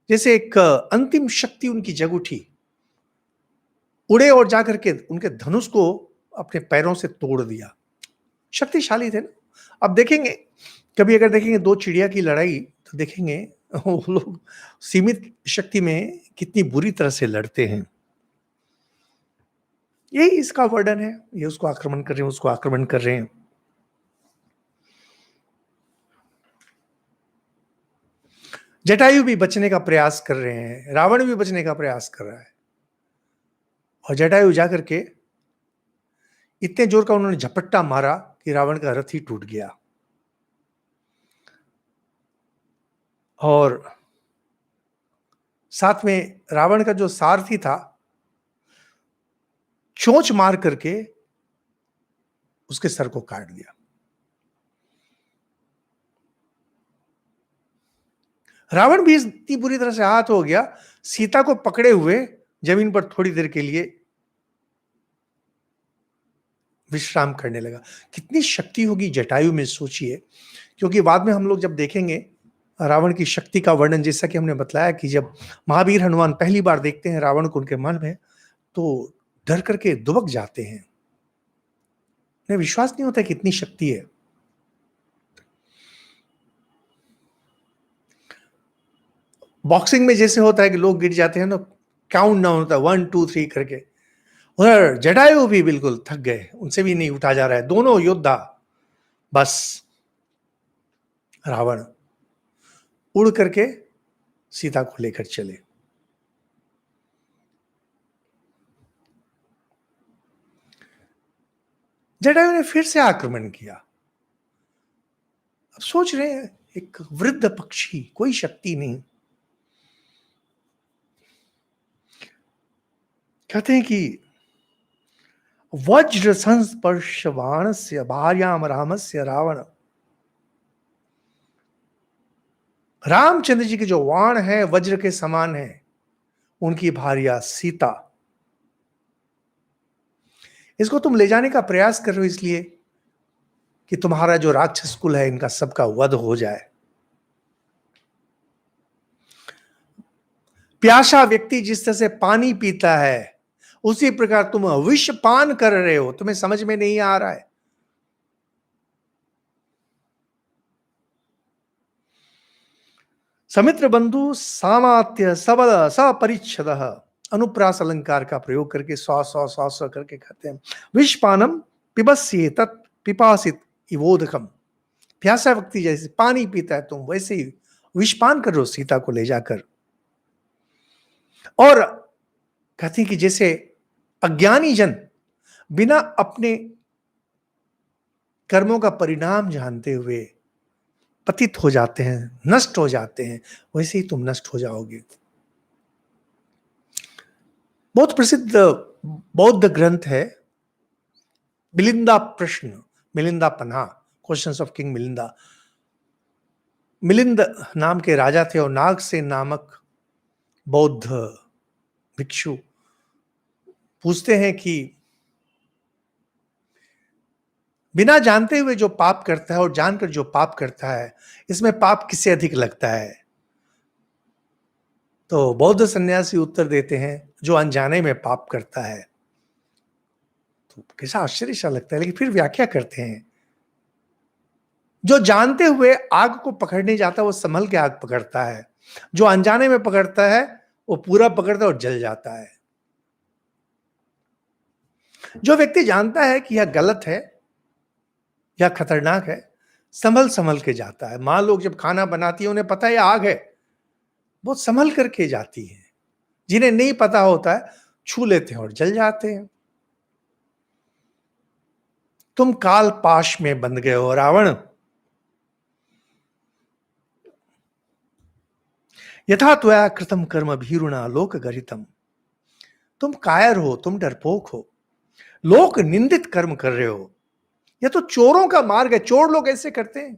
जैसे एक अंतिम शक्ति उनकी जग उठी, उड़े और जाकर के उनके धनुष को अपने पैरों से तोड़ दिया। शक्तिशाली थे ना। अब देखेंगे, कभी अगर देखेंगे दो चिड़िया की लड़ाई, तो देखेंगे वो लोग सीमित शक्ति में कितनी बुरी तरह से लड़ते हैं। यही इसका वर्णन है, ये उसको आक्रमण कर रहे हैं, उसको आक्रमण कर रहे हैं। जटायु भी बचने का प्रयास कर रहे हैं, रावण भी बचने का प्रयास कर रहा है, और जटायु जाकर के इतने जोर का उन्होंने झपट्टा मारा कि रावण का रथ ही टूट गया। और साथ में रावण का जो सारथी था, चोंच मार करके उसके सर को काट दिया। रावण भी इतनी बुरी तरह से आहत हो गया, सीता को पकड़े हुए जमीन पर थोड़ी देर के लिए विश्राम करने लगा। कितनी शक्ति होगी जटायु में, सोचिए। क्योंकि बाद में हम लोग जब देखेंगे रावण की शक्ति का वर्णन, जैसा कि हमने बताया कि जब महावीर हनुमान पहली बार देखते हैं रावण को उनके मन में, तो डर करके दुबक जाते हैं। उन्हें विश्वास नहीं होता कि इतनी शक्ति है। बॉक्सिंग में जैसे होता है कि लोग गिर जाते हैं ना, काउंट डाउन होता है 1 2 3 करके, उधर जटायु भी बिल्कुल थक गए, उनसे भी नहीं उठा जा रहा है, दोनों योद्धा। बस रावण उड़ करके सीता को लेकर चले। जटायु ने फिर से आक्रमण किया। अब सोच रहे हैं, एक वृद्ध पक्षी, कोई शक्ति नहीं। कहते हैं कि वज्र संस्पर्श बाणस्य भार्याम रामस्य रावण। रामचंद्र जी के जो वाण है वज्र के समान है, उनकी भार्या सीता। इसको तुम ले जाने का प्रयास कर रहे हो इसलिए कि तुम्हारा जो राक्षस कुल है इनका सबका वध हो जाए। प्यासा व्यक्ति जिस तरह से पानी पीता है उसी प्रकार तुम विष पान कर रहे हो, तुम्हें समझ में नहीं आ रहा है। समित्र बंधु सामात्य सबल सपरिच्छद, अनुप्रास अलंकार का प्रयोग करके सौ सौ सौ सौ करके कहते हैं। विषपानम पिबस्य तत् पिपासित इवोदकम, प्यासा व्यक्ति जैसे पानी पीता है तुम वैसे ही विषपान कर रहे हो सीता को ले जाकर। और कहते हैं कि जैसे अज्ञानी जन बिना अपने कर्मों का परिणाम जानते हुए पतित हो जाते हैं, नष्ट हो जाते हैं, वैसे ही तुम नष्ट हो जाओगे। बहुत प्रसिद्ध बौद्ध ग्रंथ है Milinda Prashna, Milinda Panha, questions of king Milinda. Milind नाम के राजा थे और नागसेन नामक बौद्ध भिक्षु पूछते हैं कि बिना जानते हुए जो पाप करता है और जानकर जो पाप करता है, इसमें पाप किससे अधिक लगता है? तो बौद्ध सन्यासी उत्तर देते हैं, जो अनजाने में पाप करता है। तो कैसा आश्चर्य सा लगता है, लेकिन फिर व्याख्या करते हैं, जो जानते हुए आग को पकड़ने जाता है वो संभल के आग पकड़ता है, जो अनजाने में पकड़ता है वो पूरा पकड़ता है और जल जाता है। जो व्यक्ति जानता है कि यह गलत है या खतरनाक है, संभल संभल के जाता है। मां लोग जब खाना बनाती है उन्हें पता है आग है, बहुत संभल करके जाती है। जिन्हें नहीं पता होता है छू लेते हैं और जल जाते हैं। तुम काल पाश में बंध गए हो रावण, यथा त्वया कृतम कर्म भीरुणा लोक गरितम। तुम कायर हो, तुम डरपोक हो, लोक निंदित कर्म कर रहे हो। यह तो चोरों का मार्ग है, चोर लोग ऐसे करते हैं।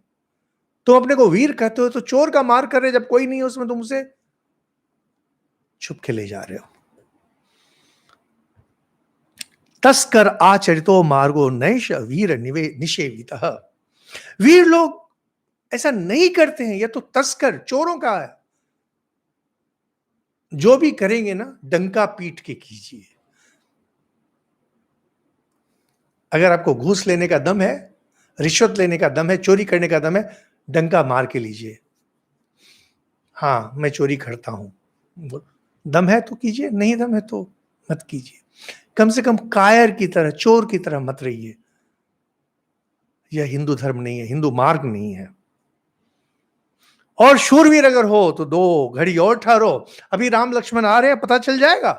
तुम अपने को वीर कहते हो तो चोर का मार्ग कर रहे, जब कोई नहीं है उसमें तुम उसे छुप के ले जा रहे हो। तस्कर आचरितो मार्गो नैष वीर निषेवित। वीर लोग ऐसा नहीं करते हैं, यह तो तस्कर चोरों का है। जो भी करेंगे ना डंका पीट के कीजिए। अगर आपको घूस लेने का दम है, रिश्वत लेने का दम है, चोरी करने का दम है, डंका मार के लीजिए। हाँ मैं चोरी करता हूं, दम है तो कीजिए, नहीं दम है तो मत कीजिए। कम से कम कायर की तरह, चोर की तरह मत रहिए। यह हिंदू धर्म नहीं है, हिंदू मार्ग नहीं है। और शूरवीर अगर हो तो 2 घड़ी और ठहरो, अभी राम लक्ष्मण आ रहे हैं, पता चल जाएगा।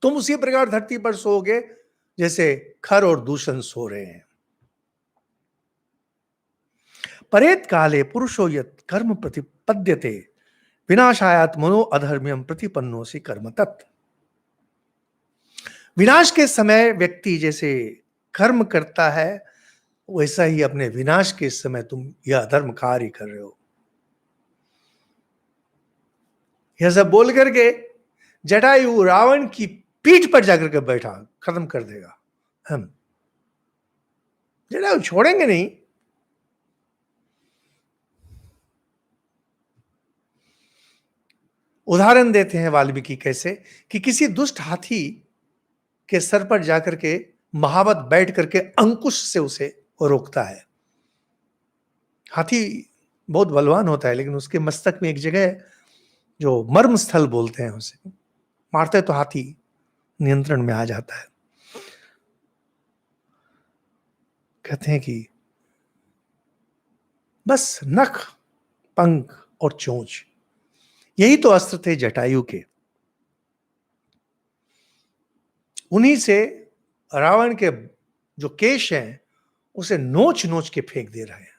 तुम उसी प्रकार धरती पर सोओगे जैसे खर और दूषण सो रहे हैं। परेत काले पुरुषो यत् कर्म प्रतिपद्यते विनाशायात मनो अधर्म्यम प्रतिपन्नोसि कर्म तत्। विनाश के समय व्यक्ति जैसे कर्म करता है, वैसा ही अपने विनाश के समय तुम यह अधर्म कार्य कर रहे हो। यह सब बोल करके जटायु रावण की पीठ पर जाकर के बैठा, खत्म कर देगा। हम जटायु छोड़ेंगे नहीं। उदाहरण देते हैं वाल्मीकि कैसे कि किसी दुष्ट हाथी के सर पर जाकर के महावत बैठ करके अंकुश से उसे रोकता है। हाथी बहुत बलवान होता है, लेकिन उसके मस्तक में एक जगह है जो मर्म स्थल बोलते हैं, उसे मारते तो हाथी नियंत्रण में आ जाता है। कहते हैं कि बस नख, पंख और चोंच, यही तो अस्त्र थे जटायु के। उन्हीं से रावण के जो केश हैं उसे नोच नोच के फेंक दे रहे हैं।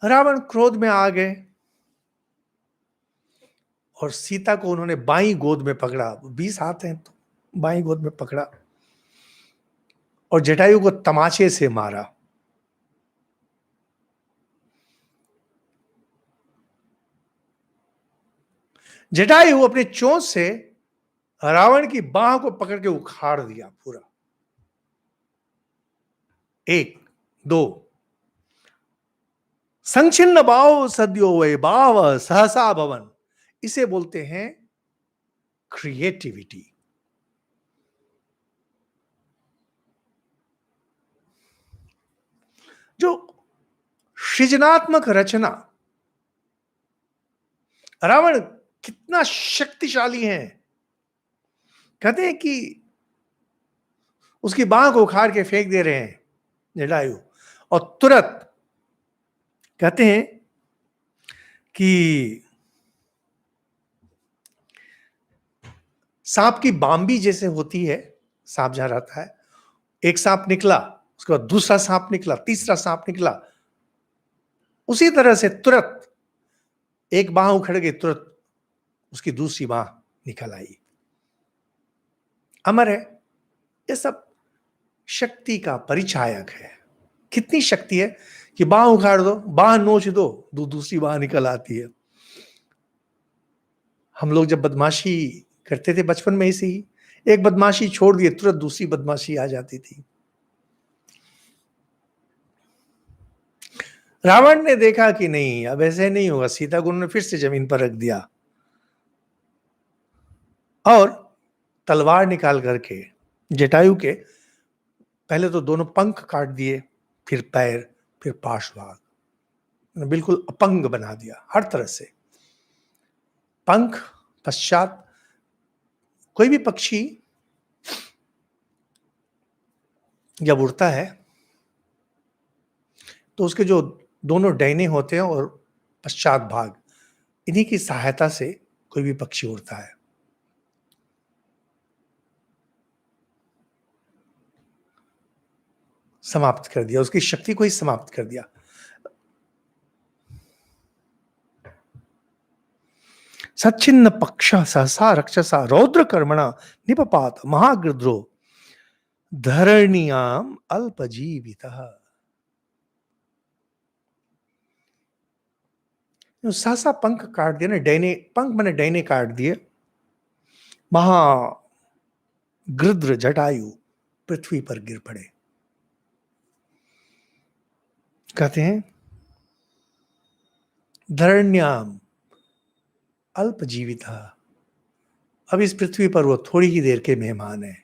रावण क्रोध में आ गए और सीता को उन्होंने बाईं गोद में पकड़ा, 20 हाथ हैं तो बाईं गोद में पकड़ा और जटायु को तमाचे से मारा। जटायु अपने चोंच से रावण की बाह को पकड़ के उखाड़ दिया पूरा। एक, दो, संचिन्न बाव सद्यो वै बाव सहसा भवन, इसे बोलते हैं क्रिएटिविटी। जो सृजनात्मक रचना, रावण कितना शक्तिशाली है। कहते हैं कि उसकी बाह को उखाड़ के फेंक दे रहे हैं जटायु, और तुरंत कहते हैं कि सांप की बांबी जैसे होती है, सांप जहां रहता है, एक सांप निकला, उसके बाद दूसरा सांप निकला, तीसरा सांप निकला, उसी तरह से तुरंत एक बाह उखड़ गई, तुरंत उसकी दूसरी बाह निकल आई। अमर है। ये सब शक्ति का परिचायक है। कितनी शक्ति है कि बाह उखाड़ दो, बाह नोच दो, दूसरी बाह निकल आती है। हम लोग जब बदमाशी करते थे बचपन में, ऐसे ही एक बदमाशी छोड़ दिए, तुरंत दूसरी बदमाशी आ जाती थी। रावण ने देखा कि नहीं, अब ऐसे नहीं होगा, सीता को उन्होंने फिर से जमीन पर रख दिया और तलवार निकाल करके जटायु के पहले तो दोनों पंख काट दिए, फिर पैर, फिर पार्श्वभाग, बिल्कुल अपंग बना दिया हर तरह से। पंख पश्चात, कोई भी पक्षी जब उड़ता है तो उसके जो दोनों डैने होते हैं और पश्चात भाग, इन्हीं की सहायता से कोई भी पक्षी उड़ता है। समाप्त कर दिया, उसकी शक्ति को ही समाप्त कर दिया। सच्छिन्न पक्ष सहसा रक्षसा रौद्र कर्मणा निपपात महागृद्रो धरणियाम अल्पजीवितः। सहसा पंख काट दिया ना, डैने पंख मैंने डैने काट दिए, महा गृद्र जटायु पृथ्वी पर गिर पड़े। कहते हैं धरण्याम अल्पजीवितः, अब इस पृथ्वी पर वो थोड़ी ही देर के मेहमान है।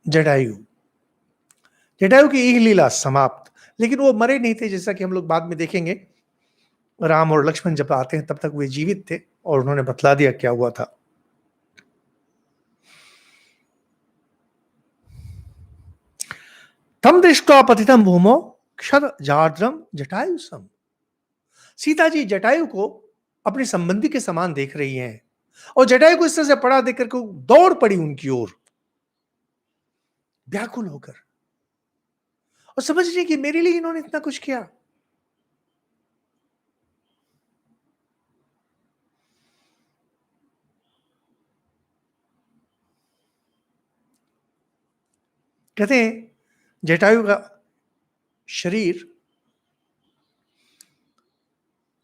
जटायु, जटायु की एक लीला समाप्त, लेकिन वो मरे नहीं थे, जैसा कि हम लोग बाद में देखेंगे। राम और लक्ष्मण जब आते हैं तब तक वे जीवित थे और उन्होंने बतला दिया क्या हुआ था। तम दृष्ट्वा पतितम भूमो क्षर जार्द्रम जटायु सम। सीता जी जटायु को अपने संबंधी के समान देख रही हैं और जटायु को इस तरह से पड़ा देखकर के दौड़ पड़ी उनकी ओर व्याकुल होकर, और समझ रही कि मेरे लिए इन्होंने इतना कुछ किया। कहते हैं जटायु का शरीर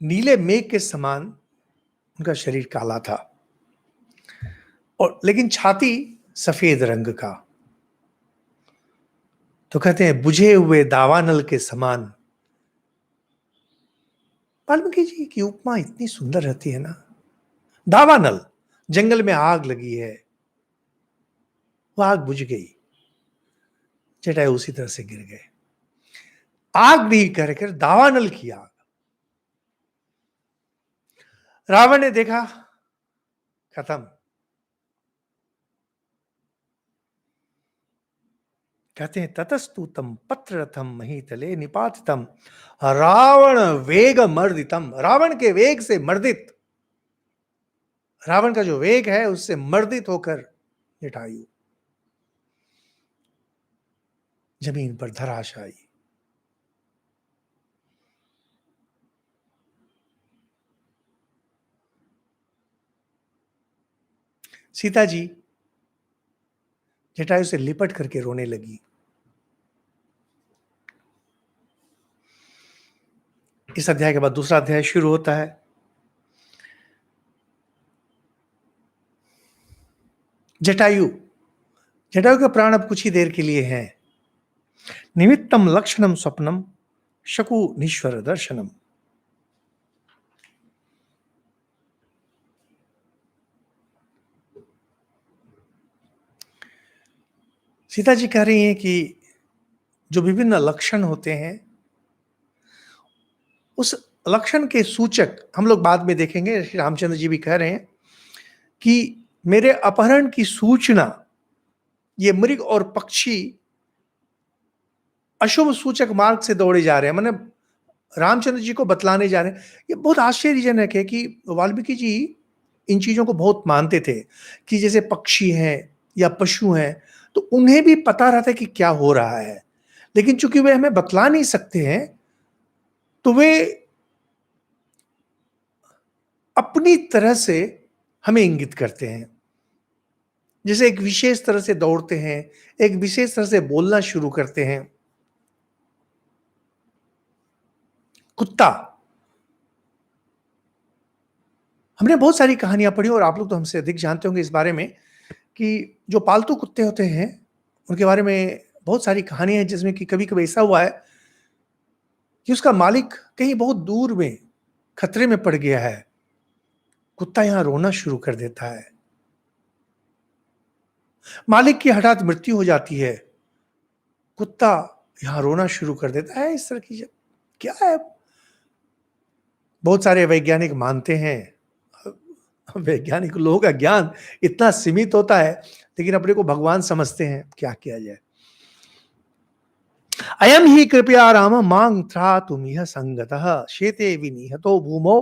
नीले मेघ के समान, उनका शरीर काला था, और लेकिन छाती सफेद रंग का। तो कहते हैं बुझे हुए दावानल के समान। वाल्मीकि जी की उपमा इतनी सुंदर रहती है ना। दावानल, जंगल में आग लगी है, वो आग बुझ गई, जटायु उसी तरह से गिर गए। आग नहीं कर दावानल की आग। रावण ने देखा, खत्म। कहते हैं ततस्तुतम पत्ररथम महीतले निपातितम रावण वेग मर्दितम, रावण के वेग से मर्दित, रावण का जो वेग है उससे मर्दित होकर जटायु जमीन पर धराशायी। सीता जी जटायु से लिपट करके रोने लगी। इस अध्याय के बाद दूसरा अध्याय शुरू होता है। जटायु, जटायु का प्राण अब कुछ ही देर के लिए है। निमित्तम लक्षणम स्वप्नम शकुनीश्वर दर्शनम। सीता जी कह रही हैं कि जो विभिन्न लक्षण होते हैं, उस लक्षण के सूचक हम लोग बाद में देखेंगे। श्री रामचंद्र जी भी कह रहे हैं कि मेरे अपहरण की सूचना ये मृग और पक्षी अशुभ सूचक मार्ग से दौड़े जा रहे हैं, माने रामचंद्र जी को बतलाने जा रहे हैं। ये बहुत आश्चर्यजनक है कि वाल्मीकि जी इन चीजों को बहुत मानते थे कि जैसे पक्षी हैं या पशु हैं तो उन्हें भी पता रहता है कि क्या हो रहा है, लेकिन चूंकि वे हमें बतला नहीं सकते हैं तो वे अपनी तरह से हमें इंगित करते हैं। जैसे एक विशेष तरह से दौड़ते हैं, एक विशेष तरह से बोलना शुरू करते हैं। कुत्ता, हमने बहुत सारी कहानियां पढ़ी और आप लोग तो हमसे अधिक जानते होंगे इस बारे में कि जो पालतू कुत्ते होते हैं उनके बारे में बहुत सारी कहानियां हैं, जिसमें कि कभी कभी ऐसा हुआ है कि उसका मालिक कहीं बहुत दूर में खतरे में पड़ गया है, कुत्ता यहां रोना शुरू कर देता है, मालिक की हठात मृत्यु हो जाती है, कुत्ता यहां रोना शुरू कर देता है। इस तरह की क्या है, बहुत सारे वैज्ञानिक मानते हैं, वैज्ञानिक लोगों का ज्ञान इतना सीमित होता है लेकिन अपने को भगवान समझते हैं, क्या किया जाए। अयम ही कृपया राम मांग त्रातुम यह संगतः शेते विनिहतो भूमो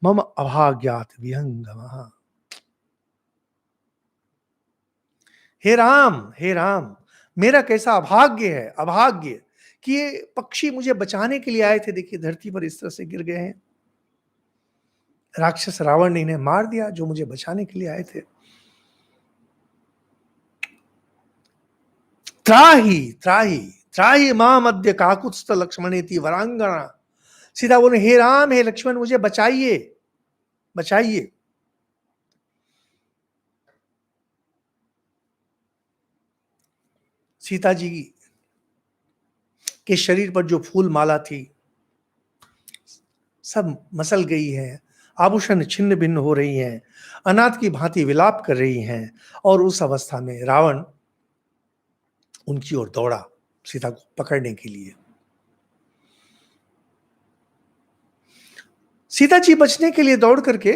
मम अभाग्यात विहंगमः। हे राम, हे राम, मेरा कैसा अभाग्य है, अभाग्य कि ये पक्षी मुझे बचाने के लिए आए थे, देखिए धरती पर इस तरह से गिर गए हैं। राक्षस रावण ने इन्हें मार दिया जो मुझे बचाने के लिए आए थे। त्राही त्राही त्राही मां मध्य काकुत्स्थ लक्ष्मणेति वरांगना। सीता बोले हे राम, हे लक्ष्मण, मुझे बचाइए, बचाइए। सीता जी के शरीर पर जो फूल माला थी सब मसल गई है, आभूषण छिन्न भिन्न हो रही हैं, अनाथ की भांति विलाप कर रही हैं। और उस अवस्था में रावण उनकी ओर दौड़ा सीता को पकड़ने के लिए। सीता जी बचने के लिए दौड़ करके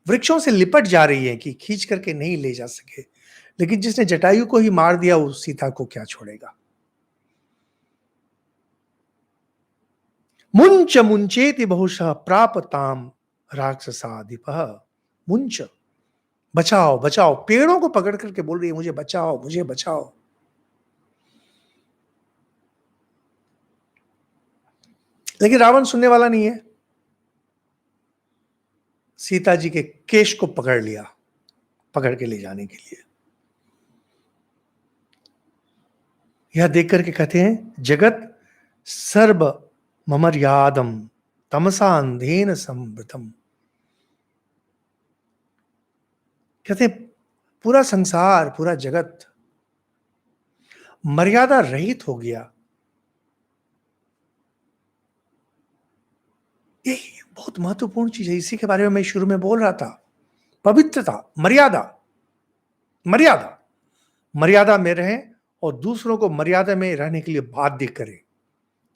वृक्षों से लिपट जा रही है कि खींच करके नहीं ले जा सके, लेकिन जिसने जटायु को ही मार दिया उस सीता को क्या छोड़ेगा। मुंच मुंचेति बहुशः प्रापताम राक्षसाधिपः। मुंच, बचाओ बचाओ, पेड़ों को पकड़ करके बोल रही है मुझे बचाओ, मुझे बचाओ। लेकिन रावण सुनने वाला नहीं है, सीता जी के केश को पकड़ लिया, पकड़ के ले जाने के लिए। यह देख करके कहते हैं जगत सर्व ममर्यादम तमसा अंधेन संवृतम। कहते हैं पूरा संसार, पूरा जगत मर्यादा रहित हो गया। ये बहुत महत्वपूर्ण चीज है, इसी के बारे में मैं शुरू में बोल रहा था। पवित्रता, मर्यादा, मर्यादा, मर्यादा में रहें और दूसरों को मर्यादा में रहने के लिए बाध्य करें,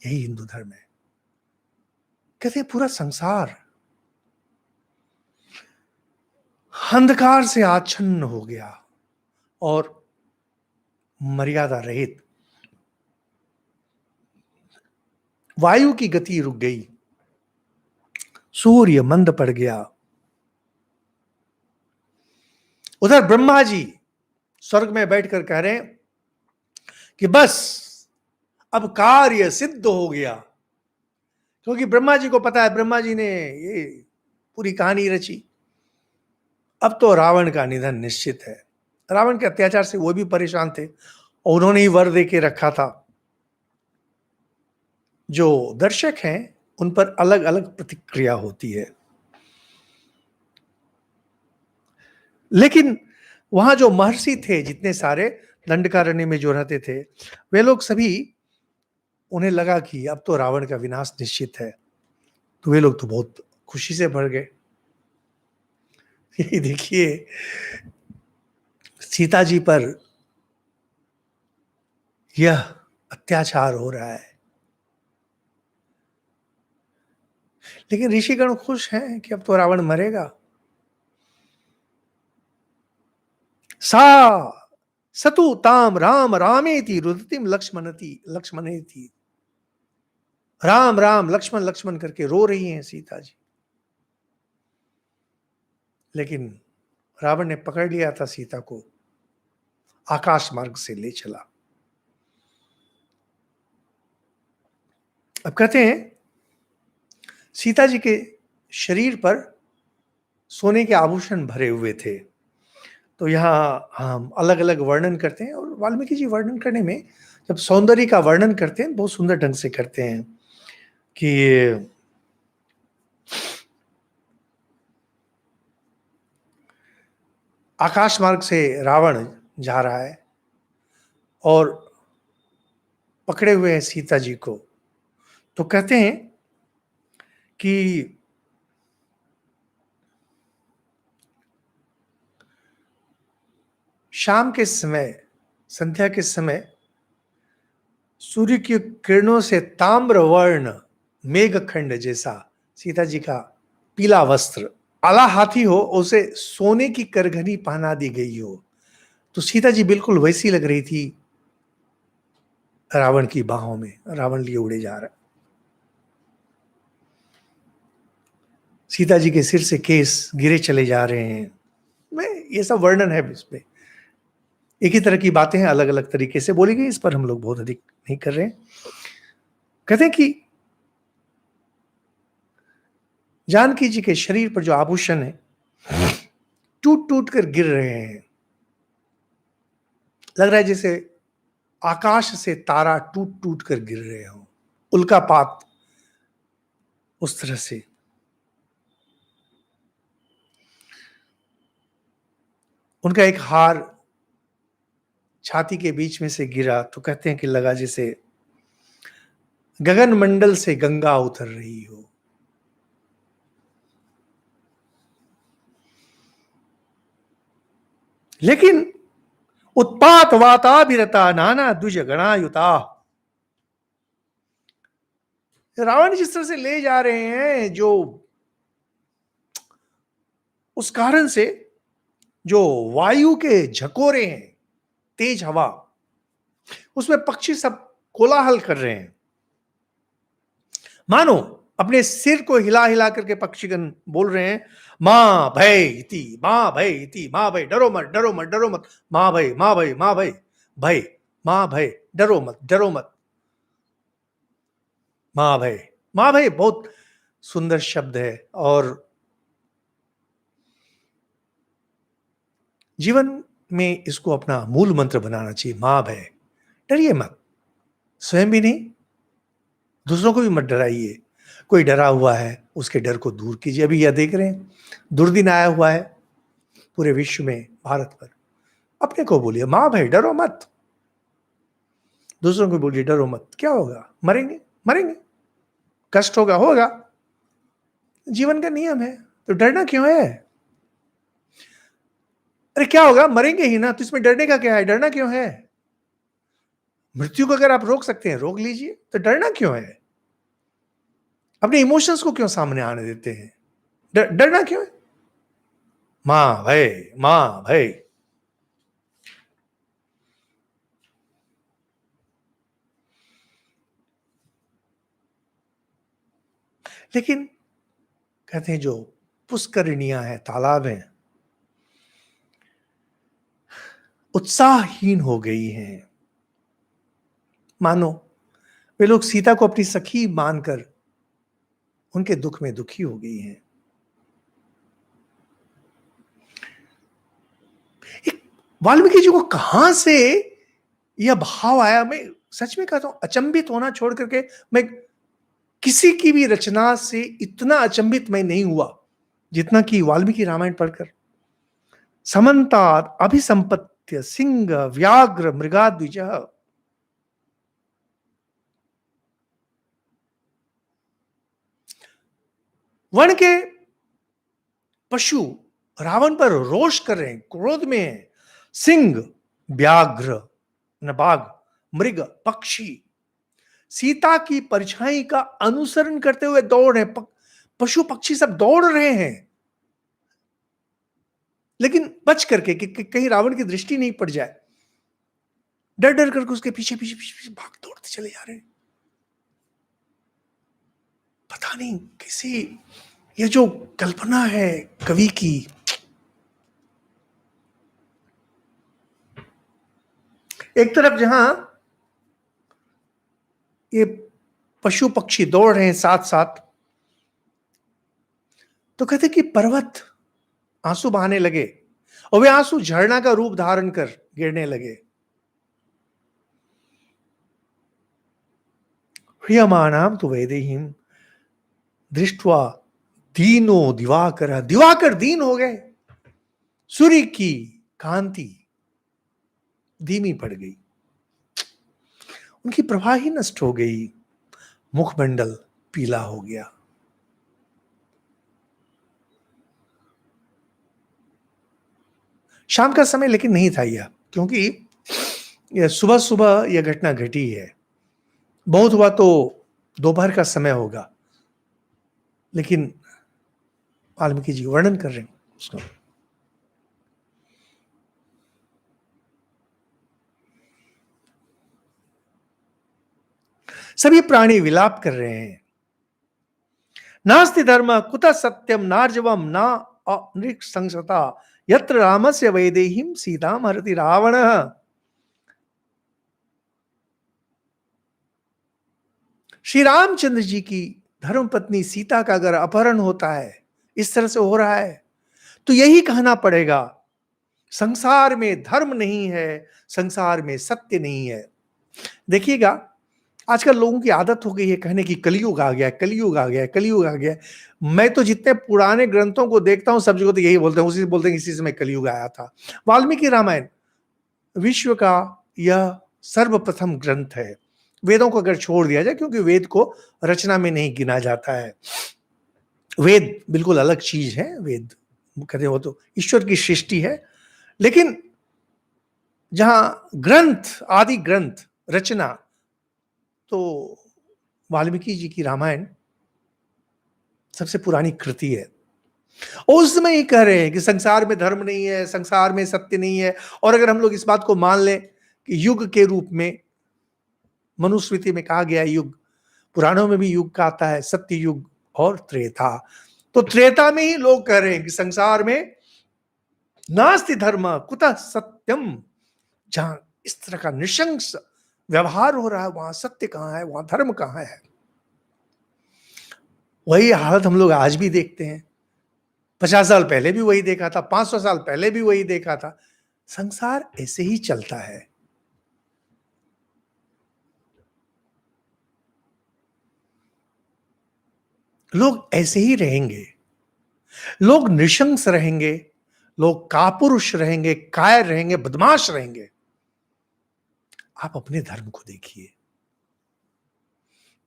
यही हिंदू धर्म है। कहते हैं पूरा संसार अंधकार से आच्छन्न हो गया और मर्यादा रहित, वायु की गति रुक गई, सूर्य मंद पड़ गया। उधर ब्रह्मा जी स्वर्ग में बैठकर कह रहे हैं कि बस अब कार्य सिद्ध हो गया, क्योंकि ब्रह्मा जी को पता है, ब्रह्मा जी ने ये पूरी कहानी रची। अब तो रावण का निधन निश्चित है। रावण के अत्याचार से वो भी परेशान थे और उन्होंने ही वर दे के रखा था। जो दर्शक हैं उन पर अलग अलग प्रतिक्रिया होती है, लेकिन वहां जो महर्षि थे, जितने सारे दंडकारण्य में जो रहते थे, वे लोग सभी, उन्हें लगा कि अब तो रावण का विनाश निश्चित है, तो वे लोग तो बहुत खुशी से भर गए। ये देखिए, सीता जी पर यह अत्याचार हो रहा है, लेकिन ऋषिगण खुश हैं कि अब तो रावण मरेगा। सा सतु ताम राम रामेति रुदतिम लक्ष्मणेति। राम राम लक्ष्मण लक्ष्मण करके रो रही हैं सीता जी। लेकिन रावण ने पकड़ लिया था सीता को, आकाश मार्ग से ले चला। अब कहते हैं सीता जी के शरीर पर सोने के आभूषण भरे हुए थे। तो यहाँ हम अलग अलग वर्णन करते हैं, और वाल्मीकि जी वर्णन करने में, जब सौंदर्य का वर्णन करते हैं, बहुत सुंदर ढंग से करते हैं कि आकाश मार्ग से रावण जा रहा है और पकड़े हुए हैं सीता जी को। तो कहते हैं कि शाम के समय, संध्या के समय, सूर्य की किरणों से ताम्र वर्ण मेघखंड जैसा सीता जी का पीला वस्त्र, आला हाथी हो, उसे सोने की करघनी पहना दी गई हो, तो सीता जी बिल्कुल वैसी लग रही थी रावण की बाहों में। रावण लिए उड़े जा रहा, सीता जी के सिर से केस गिरे चले जा रहे हैं। मैं, ये सब वर्णन है इसमें, एक ही तरह की बातें हैं, अलग अलग तरीके से बोली गई, इस पर हम लोग बहुत अधिक नहीं कर रहे हैं। कहते हैं कि जानकी जी के शरीर पर जो आभूषण है टूट टूट कर गिर रहे हैं। लग रहा है जैसे आकाश से तारा टूट टूट कर गिर रहे हो, उल्कापात उस तरह से। उनका एक हार छाती के बीच में से गिरा तो कहते हैं कि लगा जैसे गगन मंडल से गंगा उतर रही हो। लेकिन उत्पात वाताभिरता नाना द्विज गणायुता, रावण जिस तरह से ले जा रहे हैं, जो उस कारण से जो वायु के झकोरे हैं, तेज हवा, उसमें पक्षी सब कोलाहल कर रहे हैं, मानो अपने सिर को हिला हिला करके पक्षीगण बोल रहे हैं, मां भय इति, मां भय इति, मां भय, डरो मत डरो मत डरो मत, मां भय मां भय मां भय, भय मां भय, डरो मत डरो मत, मां भय। मां भय बहुत सुंदर शब्द है, और जीवन में इसको अपना मूल मंत्र बनाना चाहिए। मां भय, डरिए मत, स्वयं भी नहीं, दूसरों को भी मत डराइए। कोई डरा हुआ है, उसके डर को दूर कीजिए। अभी यह देख रहे हैं, दुर्दिन आया हुआ है पूरे विश्व में, भारत पर। अपने को बोलिए मां भाई डरो मत, दूसरों को बोलिए डरो मत। क्या होगा? मरेंगे मरेंगे, कष्ट होगा होगा, जीवन का नियम है, तो डरना क्यों है? अरे क्या होगा, मरेंगे ही ना, तो इसमें डरने का क्या है? डरना क्यों है? मृत्यु को अगर आप रोक सकते हैं रोक लीजिए, तो डरना क्यों है? अपने इमोशंस को क्यों सामने आने देते हैं? डरना क्यों है? मां भय मां भय। लेकिन कहते हैं जो पुष्करिणियां हैं, तालाब हैं, उत्साहहीन हो गई हैं, मानो वे लोग सीता को अपनी सखी मानकर उनके दुख में दुखी हो गई हैं। वाल्मीकि जी को कहां से यह भाव आया? मैं सच में कहता हूं, अचंभित होना छोड़ करके मैं किसी की भी रचना से इतना अचंभित मैं नहीं हुआ जितना कि वाल्मीकि रामायण पढ़कर। समन्तात् अभिसंपत्य सिंह व्याघ्र मृगाद्विज। वन के पशु रावण पर रोष कर रहे हैं, क्रोध में हैं। सिंह, व्याघ्र, नबाग, मृग, पक्षी सीता की परछाई का अनुसरण करते हुए दौड़ रहे, पशु पक्षी सब दौड़ रहे हैं, लेकिन बच करके कि कहीं रावण की दृष्टि नहीं पड़ जाए, डर डर करके उसके पीछे पीछे पीछे, पीछे भाग दौड़ते चले जा रहे हैं। पता नहीं किसी, ये जो कल्पना है कवि की, एक तरफ जहां ये पशु पक्षी दौड़ रहे हैं साथ साथ, तो कहते कि पर्वत आंसू बहाने लगे और वे आंसू झरना का रूप धारण कर गिरने लगे। ह्रियमाणाम तो वैदेहीम दृष्टवा दीनो दिवाकर, दिवाकर दीन हो गए, सूर्य की कांति धीमी पड़ गई, उनकी प्रभा ही नष्ट हो गई, मुखमंडल पीला हो गया। शाम का समय लेकिन नहीं था यह, क्योंकि यह सुबह सुबह यह घटना घटी है। बहुत हुआ तो दोपहर का समय होगा, लेकिन वाल्मीकि जी वर्णन कर रहे हैं उसको। सभी प्राणी विलाप कर रहे हैं। नास्ति धर्म कुतः सत्यम नार्जवम ना संसता यत्र रामस्य वैदेहीम सीताम हरति रावण। श्री रामचंद्र जी की धर्मपत्नी सीता का अगर अपहरण होता है, इस तरह से हो रहा है, तो यही कहना पड़ेगा, संसार में धर्म नहीं है, संसार में सत्य नहीं है। देखिएगा, आजकल लोगों की आदत हो गई है कहने की कलयुग आ गया, कलयुग आ गया, कलयुग आ गया। मैं तो जितने पुराने ग्रंथों को देखता हूं, सब जगह तो यही बोलते हैं, उसी से बोलते हैं इसी समय कलयुग आया था। वाल्मीकि रामायण विश्व का यह सर्वप्रथम ग्रंथ है, वेदों को अगर छोड़ दिया जाए, क्योंकि वेद को रचना में नहीं गिना जाता है। वेद बिल्कुल अलग चीज है, वेद कहते हो तो ईश्वर की सृष्टि है, लेकिन जहां ग्रंथ, आदि ग्रंथ, रचना, तो वाल्मीकि जी की रामायण सबसे पुरानी कृति है। और उस समय ही कह रहे हैं कि संसार में धर्म नहीं है, संसार में सत्य नहीं है। और अगर हम लोग इस बात को मान लें कि युग के रूप में मनुस्मृति में कहा गया युग, पुराणों में भी युग का आता है, सत्य युग और त्रेता। तो त्रेता में ही लोग कह रहे हैं कि संसार में नास्ति धर्म कुतः सत्यम, जहां इस तरह का नृशंस व्यवहार हो रहा है, वहां सत्य कहां है, वहां धर्म कहां है। वही हालत हम लोग आज भी देखते हैं। 50 साल पहले भी वही देखा था, 500 साल पहले भी वही देखा था। संसार ऐसे ही चलता है। लोग ऐसे ही रहेंगे, लोग नृशंस रहेंगे, लोग कापुरुष रहेंगे, कायर रहेंगे, बदमाश रहेंगे। आप अपने धर्म को देखिए,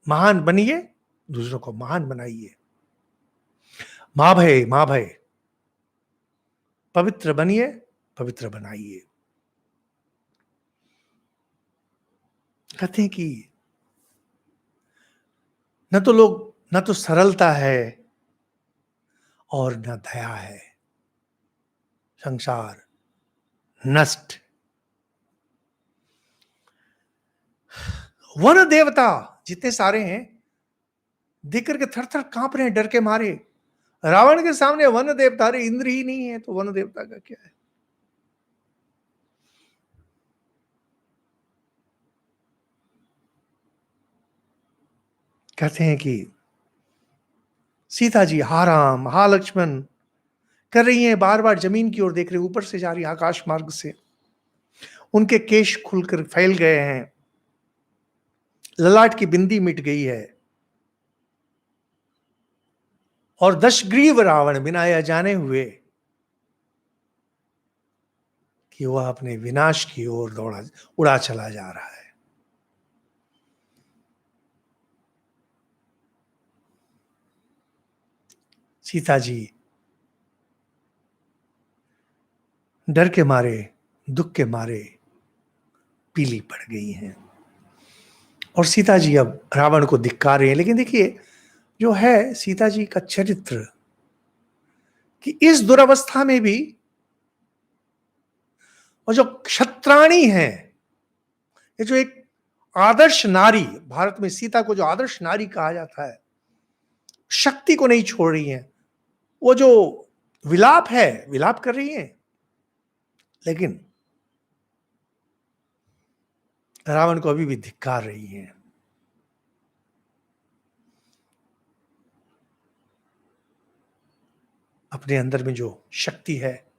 महान बनिए, दूसरों को महान बनाइए। मां भय, मां भय, पवित्र बनिए, पवित्र बनाइए। कहते हैं कि न तो सरलता है और न दया है, संसार नष्ट। वन देवता जितने सारे हैं, देख करके थर थर कांप रहे हैं डर के मारे। रावण के सामने वन देवता, अरे इंद्र ही नहीं है तो वन देवता का क्या है। कहते हैं कि सीता जी हा राम हा लक्ष्मण कर रही हैं, बार बार जमीन की ओर देख रही, ऊपर से जा रही आकाश मार्ग से। उनके केश खुलकर फैल गए हैं, ललाट की बिंदी मिट गई है, और दशग्रीव रावण बिना यह जाने हुए कि वह अपने विनाश की ओर दौड़ा उड़ा चला जा रहा है। सीता जी डर के मारे, दुख के मारे पीली पड़ गई हैं और सीता जी अब रावण को धिक्कार रही हैं। लेकिन देखिए, जो है सीता जी का चरित्र, कि इस दुरवस्था में भी और जो क्षत्राणी है, ये जो एक आदर्श नारी, भारत में सीता को जो आदर्श नारी कहा जाता है, शक्ति को नहीं छोड़ रही है। वो जो विलाप है, विलाप कर रही है, लेकिन रावण को अभी भी धिक्कार रही है। अपने अंदर में जो शक्ति है,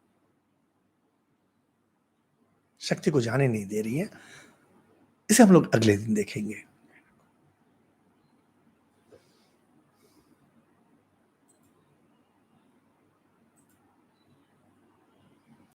शक्ति को जाने नहीं दे रही है। इसे हम लोग अगले दिन देखेंगे।